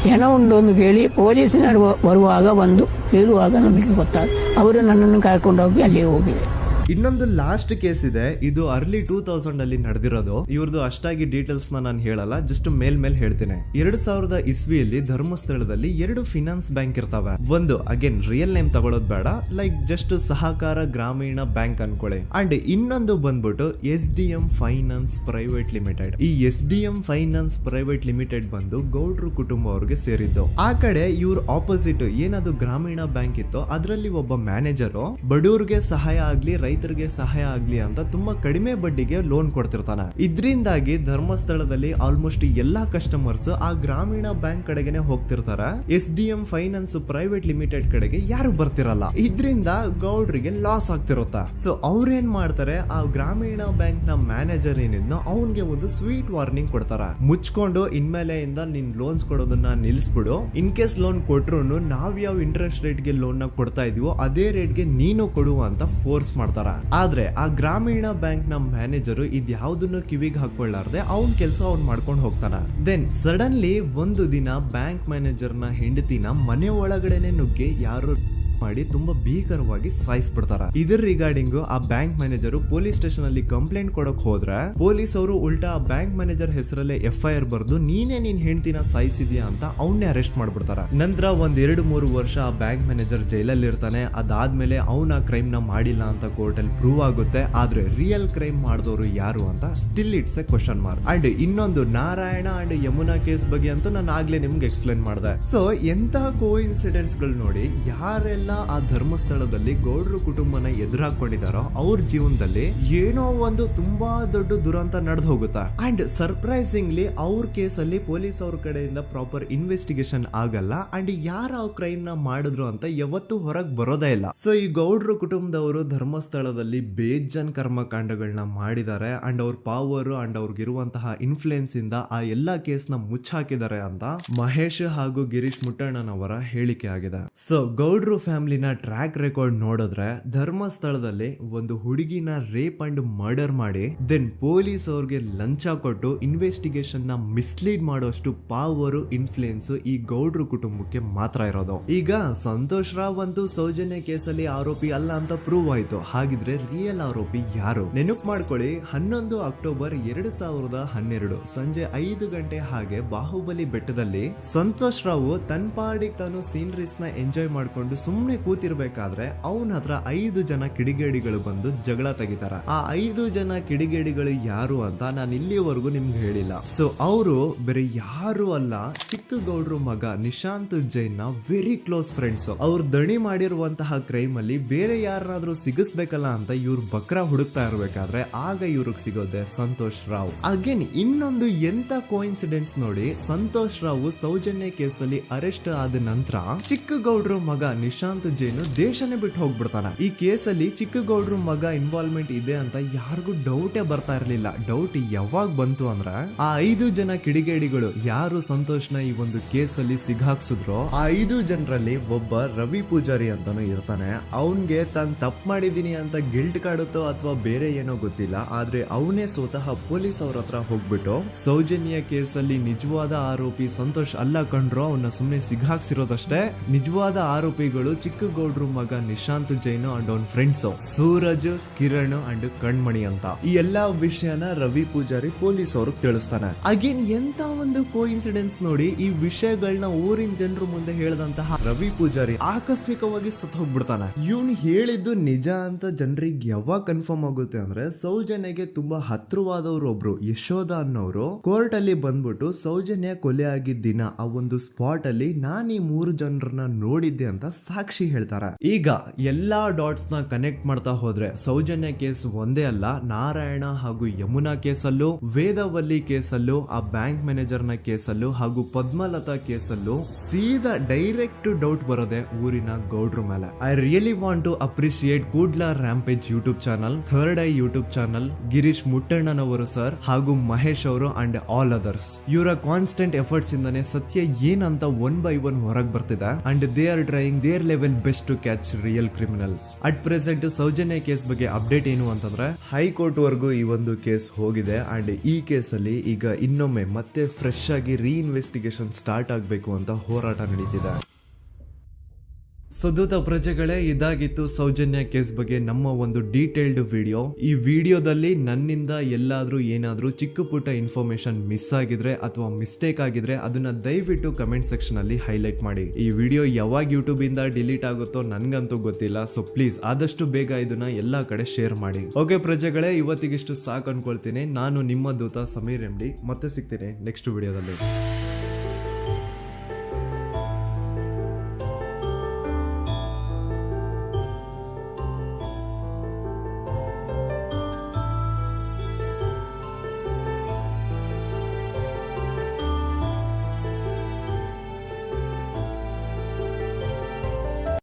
ಹೆಣ ಉಂಡು ಎಂದು ಕೇಳಿ ಪೊಲೀಸಿನವರು ಬರುವಾಗ ಬಂದು ಹೇಳುವಾಗ ನಮಗೆ ಗೊತ್ತಾದ. ಅವರು ನನ್ನನ್ನು ಕರ್ಕೊಂಡೋಗಿ ಅಲ್ಲಿ ಹೋಗಿದೆ. ಇನ್ನೊಂದು ಲಾಸ್ಟ್ ಕೇಸ್ ಇದೆ, ಇದು ಅರ್ಲಿ 2000 ಅಲ್ಲಿ ನಡೆದಿರೋದು. ಇವ್ರದ್ದು ಅಷ್ಟಾಗಿ ಡೀಟೇಲ್ಸ್ ನಾನು ಹೇಳಲ್ಲ, ಜಸ್ಟ್ ಮೇಲ್ ಹೇಳ್ತೀನಿ. 2000 ಇಸ್ವಿಯಲ್ಲಿ ಧರ್ಮಸ್ಥಳದಲ್ಲಿ 2 ಫಿನಾನ್ಸ್ ಬ್ಯಾಂಕ್ ಇರ್ತಾವೆ. ಒಂದು ಅಗೇನ್ ರಿಯಲ್ ನೇಮ್ ತಗೊಳ್ಳೋದು ಬೇಡ, ಲೈಕ್ ಜಸ್ಟ್ ಸಹಕಾರ ಗ್ರಾಮೀಣ ಬ್ಯಾಂಕ್ ಅನ್ಕೊಳ್ಳಿ. ಅಂಡ್ ಇನ್ನೊಂದು ಬಂದ್ಬಿಟ್ಟು SDM ಫೈನಾನ್ಸ್ ಪ್ರೈವೇಟ್ ಲಿಮಿಟೆಡ್. ಈ SDM ಫೈನಾನ್ಸ್ ಪ್ರೈವೇಟ್ ಲಿಮಿಟೆಡ್ ಬಂದು ಗೌಡ್ರು ಕುಟುಂಬ ಅವ್ರಿಗೆ ಸೇರಿದ್ದು. ಆ ಕಡೆ ಇವ್ರ ಆಪೋಸಿಟ್ ಏನದು ಗ್ರಾಮೀಣ ಬ್ಯಾಂಕ್ ಇತ್ತು, ಅದರಲ್ಲಿ ಒಬ್ಬ ಮ್ಯಾನೇಜರು ಬಡವ್ರಿಗೆ ಸಹಾಯ ಆಗ್ಲಿ ರೈತರಿಗೆ ಸಹಾಯ ಆಗ್ಲಿ ಅಂತ ತುಂಬಾ ಕಡಿಮೆ ಬಡ್ಡಿಗೆ ಲೋನ್ ಕೊಡ್ತಿರ್ತಾನೆ. ಇದ್ರಿಂದಾಗಿ ಧರ್ಮಸ್ಥಳದಲ್ಲಿ ಆಲ್ಮೋಸ್ಟ್ ಎಲ್ಲಾ ಕಸ್ಟಮರ್ಸ್ ಆ ಗ್ರಾಮೀಣ ಬ್ಯಾಂಕ್ ಕಡೆಗೆ ಹೋಗ್ತಿರ್ತಾರೆ. SDM ಫೈನಾನ್ಸ್ ಪ್ರೈವೇಟ್ ಲಿಮಿಟೆಡ್ ಕಡೆಗೆ ಯಾರು ಬರ್ತಿರಲ್ಲ. ಇದ್ರಿಂದ ಗೌಡ್ರಿಗೆ ಲಾಸ್ ಆಗ್ತಿರುತ್ತ. ಸೊ ಅವ್ರೇನ್ ಮಾಡ್ತಾರೆ, ಆ ಗ್ರಾಮೀಣ ಬ್ಯಾಂಕ್ ನ ಮ್ಯಾನೇಜರ್ ಏನಿದ್ನೋ ಅವನ್ಗೆ ಒಂದು ಸ್ವೀಟ್ ವಾರ್ನಿಂಗ್ ಕೊಡ್ತಾರ. ಮುಚ್ಕೊಂಡು ಇನ್ಮೇಲೆಯಿಂದ ನಿನ್ ಲೋನ್ಸ್ ಕೊಡೋದನ್ನ ನಿಲ್ಸ್ಬಿಡು. ಇನ್ ಕೇಸ್ ಲೋನ್ ಕೊಟ್ರು ನಾವ್ ಯಾವ ಇಂಟ್ರೆಸ್ಟ್ ರೇಟ್ ಗೆ ಲೋನ್ ನ ಕೊಡ್ತಾ ಇದೀವೋ ಅದೇ ರೇಟ್ ಗೆ ನೀನು ಕೊಡುವ ಅಂತ ಫೋರ್ಸ್ ಮಾಡ್ತಾರ. ಆದ್ರೆ ಆ ಗ್ರಾಮೀಣ ಬ್ಯಾಂಕ್ ನ ಮ್ಯಾನೇಜರ್ ಇದ್ಯಾವುದನ್ನು ಕಿವಿಗೆ ಹಾಕೊಳ್ಳಾರ್ದೆ ಅವನ್ ಕೆಲಸ ಅವ್ನ್ ಮಾಡ್ಕೊಂಡು ಹೋಗ್ತಾನ. ದೆನ್ ಸಡನ್ಲಿ ಒಂದು ದಿನ ಬ್ಯಾಂಕ್ ಮ್ಯಾನೇಜರ್ ನ ಹೆಂಡತಿನ ಮನೆ ಒಳಗಡೆನೆ ನುಗ್ಗಿ ಯಾರು ಮಾಡಿ ತುಂಬಾ ಭೀಕರವಾಗಿ ಸಾಯಿಸ್ಬಿಡ್ತಾರ. ಇದ್ರ ರಿಗಾರ್ಡಿಂಗ್ ಆ ಬ್ಯಾಂಕ್ ಮ್ಯಾನೇಜರ್ ಪೊಲೀಸ್ ಸ್ಟೇಷನ್ ಅಲ್ಲಿ ಕಂಪ್ಲೇಂಟ್ ಕೊಡಕ್ ಹೋದ್ರೆ ಪೊಲೀಸ್ ಅವರು ಉಲ್ಟಾ ಆ ಬ್ಯಾಂಕ್ ಮ್ಯಾನೇಜರ್ ಹೆಸರಲ್ಲೇ FIR ಬರ್ದು ನೀನೇ ನಿನ್ ಹೆಂಡತಿನ ಸಾಯಿಸಿದ್ಯಾ ಅಂತ ಅವನ್ನೇ ಅರೆಸ್ಟ್ ಮಾಡ್ಬಿಡ್ತಾರ. ನಂತರ 1-2-3 ವರ್ಷ ಆ ಬ್ಯಾಂಕ್ ಮ್ಯಾನೇಜರ್ ಜೈಲಲ್ಲಿ ಇರ್ತಾನೆ. ಅದಾದ್ಮೇಲೆ ಅವನ ಕ್ರೈಮ್ ನ ಮಾಡಿಲ್ಲ ಅಂತ ಕೋರ್ಟ್ ಅಲ್ಲಿ ಪ್ರೂವ್ ಆಗುತ್ತೆ. ಆದ್ರೆ ರಿಯಲ್ ಕ್ರೈಮ್ ಮಾಡಿದವರು ಯಾರು ಅಂತ still it's A question mark. And ಇನ್ನೊಂದು ನಾರಾಯಣ ಅಂಡ್ ಯಮುನಾ ಕೇಸ್ ಬಗ್ಗೆ ಅಂತೂ ನಾನು ಆಗ್ಲೇ ನಿಮ್ಗೆ ಎಕ್ಸ್ಪ್ಲೇನ್ ಮಾಡಿದೆ. ಸೊ ಎಂತ ಕೋಇನ್ಸಿಡೆಂಟ್ಸ್ ಗಳು ನೋಡಿ, ಯಾರೆಲ್ಲ ಆ ಧರ್ಮಸ್ಥಳದಲ್ಲಿ ಗೌಡ್ರು ಕುಟುಂಬನ ಎದುರಾಕೊಂಡಿದಾರೋ ಅವ್ರ ಜೀವನದಲ್ಲಿ ಏನೋ ಒಂದು ತುಂಬಾ ದೊಡ್ಡ ದುರಂತ ನಡೆದು ಹೋಗುತ್ತಾ. ಅಂಡ್ ಸರ್ಪ್ರೈಸಿಂಗ್ಲಿ ಅವ್ರ ಕೇಸಲ್ಲಿ ಪೊಲೀಸ್ ಅವ್ರ ಕಡೆಯಿಂದ ಪ್ರಾಪರ್ ಇನ್ವೆಸ್ಟಿಗೇಷನ್ ಆಗಲ್ಲ. ಅಂಡ್ ಯಾರ ಕ್ರೈಮ್ ನ ಮಾಡಿದ್ರು ಅಂತ ಯಾವತ್ತೂ ಹೊರಗ್ ಬರೋದೇ ಇಲ್ಲ. ಸೊ ಈ ಗೌಡ್ರು ಕುಟುಂಬದವರು ಧರ್ಮಸ್ಥಳದಲ್ಲಿ ಬೇಜಾನ್ ಕರ್ಮಕಾಂಡಗಳನ್ನ ಮಾಡಿದ್ದಾರೆ. ಅಂಡ್ ಅವ್ರ ಪವರ್ ಅಂಡ್ ಅವ್ರಿಗಿರುವಂತಹ ಇನ್ಫ್ಲೂಯೆನ್ಸ್ ಇಂದ ಆ ಎಲ್ಲಾ ಕೇಸ್ ನ ಮುಚ್ಚಾಕಿದ್ದಾರೆ ಅಂತ ಮಹೇಶ್ ಹಾಗೂ ಗಿರೀಶ್ ಮುಟ್ಟಣ್ಣನವರ ಹೇಳಿಕೆ ಆಗಿದೆ. ಸೊ ಗೌಡ್ರು ಫ್ಯಾಮಿಲಿನ ಟ್ರ್ಯಾಕ್ ರೆಕಾರ್ಡ್ ನೋಡಿದ್ರೆ ಧರ್ಮಸ್ಥಳದಲ್ಲಿ ಒಂದು ಹುಡುಗಿನ ರೇಪ್ ಅಂಡ್ ಮರ್ಡರ್ ಮಾಡಿ ದೆನ್ ಪೊಲೀಸ್ ಅವ್ರಿಗೆ ಲಂಚ ಕೊಟ್ಟು ಇನ್ವೆಸ್ಟಿಗೇಷನ್ ನ ಮಿಸ್ಲೀಡ್ ಮಾಡೋಷ್ಟು ಪವರ್ ಇನ್ಫ್ಲೂಯೆನ್ಸ್ ಈ ಗೌಡ್ರು ಕುಟುಂಬಕ್ಕೆ ಮಾತ್ರ ಇರೋದು. ಈಗ ಸಂತೋಷ್ ರಾವ್ ಅಂತೂ ಸೌಜನ್ಯ ಕೇಸಲ್ಲಿ ಆರೋಪಿ ಅಲ್ಲ ಅಂತ ಪ್ರೂವ್ ಆಯ್ತು. ಹಾಗಿದ್ರೆ ರಿಯಲ್ ಆರೋಪಿ ಯಾರು? ನೆನಪು ಮಾಡ್ಕೊಳ್ಳಿ, 11 ಅಕ್ಟೋಬರ್ 2012 ಸಂಜೆ 5 ಗಂಟೆ ಹಾಗೆ ಬಾಹುಬಲಿ ಬೆಟ್ಟದಲ್ಲಿ ಸಂತೋಷ್ ರಾವ್ ತನ್ನ ಪಾಡಿಗೆ ತಾನು ಸೀನರೀಸ್ ನ ಎಂಜಾಯ್ ಮಾಡ್ಕೊಂಡು ಸುಮ್ನೆ ಕೂತಿರ್ಬೇಕಾದ್ರೆ ಅವನ ಹತ್ರ 5 ಜನ ಕಿಡಿಗೇಡಿಗಳು ಬಂದು ಜಗಳ ತೆಗಿತಾರ. ಆ 5 ಜನ ಕಿಡಿಗೇಡಿಗಳು ಯಾರು ಅಂತ ನಾನು ಇಲ್ಲಿವರೆಗೂ ನಿಮ್ಗೆ ಹೇಳಿಲ್ಲ. ಸೊ ಅವರು ಬೇರೆ ಯಾರು ಅಲ್ಲ, ಚಿಕ್ಕ ಗೌಡ್ರು ಮಗ ನಿಶಾಂತ್ ಜೈನ್ ನ ವೆರಿ ಕ್ಲೋಸ್ ಫ್ರೆಂಡ್ಸ್. ಅವ್ರು ದಣಿ ಮಾಡಿರುವಂತಹ ಕ್ರೈಮ್ ಅಲ್ಲಿ ಬೇರೆ ಯಾರನ್ನಾದ್ರೂ ಸಿಗಿಸ್ಬೇಕಲ್ಲ ಅಂತ ಇವ್ರು ಬಕ್ರ ಹುಡುಕ್ತಾ ಇರ್ಬೇಕಾದ್ರೆ ಆಗ ಇವ್ರಿಗೆ ಸಿಗೋದೆ ಸಂತೋಷ್ ರಾವ್. ಅಗೇನ್ ಇನ್ನೊಂದು ಎಂತ ಕೋಇನ್ಸಿಡೆನ್ಸ್ ನೋಡಿ, ಸಂತೋಷ್ ರಾವ್ ಸೌಜನ್ಯ ಕೇಸಲ್ಲಿ ಅರೆಸ್ಟ್ ಆದ ನಂತರ ಚಿಕ್ಕ ಗೌಡ್ರು ಮಗ ನಿಶಾಂತ್ ಜೈನ್ ದೇಶನೇ ಬಿಟ್ಟು ಹೋಗ್ಬಿಡ್ತಾನ. ಈ ಕೇಸಲ್ಲಿ ಚಿಕ್ಕ ಗೌಡ್ರು ಮಗ ಇನ್ವಾಲ್ವ್ಮೆಂಟ್ ಇದೆ ಅಂತ ಯಾರಿಗೂ ಡೌಟೇ ಬರ್ತಾ ಇರ್ಲಿಲ್ಲ. ಡೌಟ್ ಯಾವಾಗ ಬಂತು ಅಂದ್ರೆ ಆ 5 ಜನ ಕಿಡಿಗೇಡಿಗಳು ಯಾರು ಸಂತೋಷ್ನ ಈ ಒಂದು ಕೇಸಲ್ಲಿ ಸಿಗಾಕ್ಸಿದ್ರು ಆ 5 ಜನರಲ್ಲಿ ಒಬ್ಬ ರವಿ ಪೂಜಾರಿ ಅಂತಾನು ಇರ್ತಾನೆ. ಅವನ್ಗೆ ತಾನು ತಪ್ಪು ಮಾಡಿದೀನಿ ಅಂತ ಗಿಲ್ಟ್ ಕಾಡುತ್ತೋ ಅಥವಾ ಬೇರೆ ಏನೋ ಗೊತ್ತಿಲ್ಲ, ಆದ್ರೆ ಅವನೇ ಸ್ವತಃ ಪೊಲೀಸ್ ಅವ್ರ ಹತ್ರ ಹೋಗ್ಬಿಟ್ಟು ಸೌಜನ್ಯ ಕೇಸಲ್ಲಿ ನಿಜವಾದ ಆರೋಪಿ ಸಂತೋಷ್ ಅಲ್ಲ ಕಂಡ್ರು, ಅವನ್ನ ಸುಮ್ನೆ ಸಿಗಾಕ್ಸಿರೋದಷ್ಟೇ, ನಿಜವಾದ ಆರೋಪಿಗಳು ಚಿಕ್ಕ ಗೌಡ್ರು ಮಗ ನಿಶಾಂತ್ ಜೈನ್ ಅಂಡ್ ಅವನ್ ಫ್ರೆಂಡ್ಸ್ ಸೂರಜ್, ಕಿರಣ್ ಅಂಡ್ ಕಣ್ಮಣಿ ಅಂತ. ಈ ಎಲ್ಲಾ ವಿಷಯನ ರವಿ ಪೂಜಾರಿ ಪೊಲೀಸ್ ಅವ್ರಿಗೆ ತಿಳಿಸ್ತಾನೆ. ಅಗೇನ್ ಎಂತ ಒಂದು ಕೋಇನ್ಸಿಡೆನ್ಸ್ ನೋಡಿ, ಈ ವಿಷಯಗಳನ್ನ ಊರಿನ ಜನರು ಮುಂದೆ ಹೇಳಿದಂತಹ ರವಿ ಪೂಜಾರಿ ಆಕಸ್ಮಿಕವಾಗಿ ಸತ್ತು ಹೋಗ್ಬಿಡ್ತಾನೆ. ಇವನು ಹೇಳಿದ್ದು ನಿಜ ಅಂತ ಜನರಿಗೆ ಯಾವಾಗ ಕನ್ಫರ್ಮ್ ಆಗುತ್ತೆ ಅಂದ್ರೆ ಸೌಜನ್ಯಗೆ ತುಂಬಾ ಹತ್ರವಾದವ್ರು ಒಬ್ರು ಯಶೋಧ ಅನ್ನೋರು ಕೋರ್ಟ್ ಅಲ್ಲಿ ಬಂದ್ಬಿಟ್ಟು ಸೌಜನ್ಯ ಕೊಲೆ ಆಗಿದ್ದ ದಿನ ಆ ಒಂದು ಸ್ಪಾಟ್ ಅಲ್ಲಿ ನಾನು ಈ 3 ಜನರನ್ನ ನೋಡಿದ್ದೆ ಅಂತ ಸಾಕ್ಷಿ ಹೇಳ್ತಾರೆ. ಈಗ ಎಲ್ಲಾ ಡಾಟ್ಸ್ ನ ಕನೆಕ್ಟ್ ಮಾಡ್ತಾ ಹೋದ್ರೆ ಸೌಜನ್ಯ ಕೇಸ್ ಒಂದೇ ಅಲ್ಲ, ನಾರಾಯಣ ಹಾಗೂ ಯಮುನಾ ಕೇಸಲ್ಲೂ, ವೇದವಲ್ಲಿ ಕೇಸಲ್ಲೂ, ಆ ಬ್ಯಾಂಕ್ ಮ್ಯಾನೇಜರ್ ನ ಕೇಸಲ್ಲೂ ಹಾಗೂ ಪದ್ಮಲತಾ ಕೇಸಲ್ಲೂ ಸೀದಾ ಡೈರೆಕ್ಟ್ ಡೌಟ್ ಬರೋದೆ ಊರಿನ ಗೌಡ್ರ ಮೇಲೆ. I really want to appreciate Kudla rampage YouTube channel, third eye YouTube channel, Girish ಮುಟ್ಟಣ್ಣನವರು ಸರ್ ಹಾಗೂ ಮಹೇಶ್ ಅವರು ಅಂಡ್ ಆಲ್ ಅದರ್ಸ್. ಇವರ ಕಾನ್ಸ್ಟೆಂಟ್ ಎಫರ್ಟ್ಸ್ ಇಂದಾನೆ ಸತ್ಯ ಏನಂತ 1 by 1 ಹೊರಗೆ ಬರ್ತಿದೆ and they are trying their level best to catch real criminals. At present Soujanya case ಬಗ್ಗೆ ಅಪ್ಡೇಟ್ ಏನು ಅಂತಂದ್ರೆ ಹೈಕೋರ್ಟ್ ವರೆಗೂ ಈ ಒಂದು ಕೇಸ್ ಹೋಗಿದೆ ಅಂಡ್ ಈ ಕೇಸ್ ಅಲ್ಲಿ ಈಗ ಇನ್ನೊಮ್ಮೆ ಮತ್ತೆ ಫ್ರೆಶ್ ಆಗಿ ರೀಇನ್ವೆಸ್ಟಿಗೇಷನ್ ಸ್ಟಾರ್ಟ್ ಆಗಬೇಕು ಅಂತ ಹೋರಾಟ ನಡೀತಿದೆ. ಸೊ ದೂತ ಪ್ರಜೆಗಳೇ, ಇದಾಗಿತ್ತು ಸೌಜನ್ಯ ಕೇಸ್ ಬಗ್ಗೆ ನಮ್ಮ ಒಂದು ಡೀಟೇಲ್ಡ್ ವಿಡಿಯೋ. ಈ ವಿಡಿಯೋದಲ್ಲಿ ನನ್ನಿಂದ ಎಲ್ಲಾದ್ರೂ ಏನಾದ್ರೂ ಚಿಕ್ಕ ಪುಟ್ಟ ಇನ್ಫಾರ್ಮೇಶನ್ ಮಿಸ್ ಆಗಿದ್ರೆ ಅಥವಾ ಮಿಸ್ಟೇಕ್ ಆಗಿದ್ರೆ ಅದನ್ನ ದಯವಿಟ್ಟು ಕಮೆಂಟ್ ಸೆಕ್ಷನ್ ಅಲ್ಲಿ ಹೈಲೈಟ್ ಮಾಡಿ. ಈ ವಿಡಿಯೋ ಯಾವಾಗ ಯೂಟ್ಯೂಬ್ ಇಂದ ಡಿಲೀಟ್ ಆಗುತ್ತೋ ನನ್ಗಂತೂ ಗೊತ್ತಿಲ್ಲ. ಸೊ ಪ್ಲೀಸ್ ಆದಷ್ಟು ಬೇಗ ಇದನ್ನ ಎಲ್ಲಾ ಕಡೆ ಶೇರ್ ಮಾಡಿ. ಓಕೆ ಪ್ರಜೆಗಳೇ, ಇವತ್ತಿಗಿಷ್ಟು ಸಾಕು ಅನ್ಕೊಳ್ತೀನಿ. ನಾನು ನಿಮ್ಮ ದೂತ ಸಮೀರ್ MD. ಮತ್ತೆ ಸಿಗ್ತೀನಿ ನೆಕ್ಸ್ಟ್ ವಿಡಿಯೋದಲ್ಲಿ.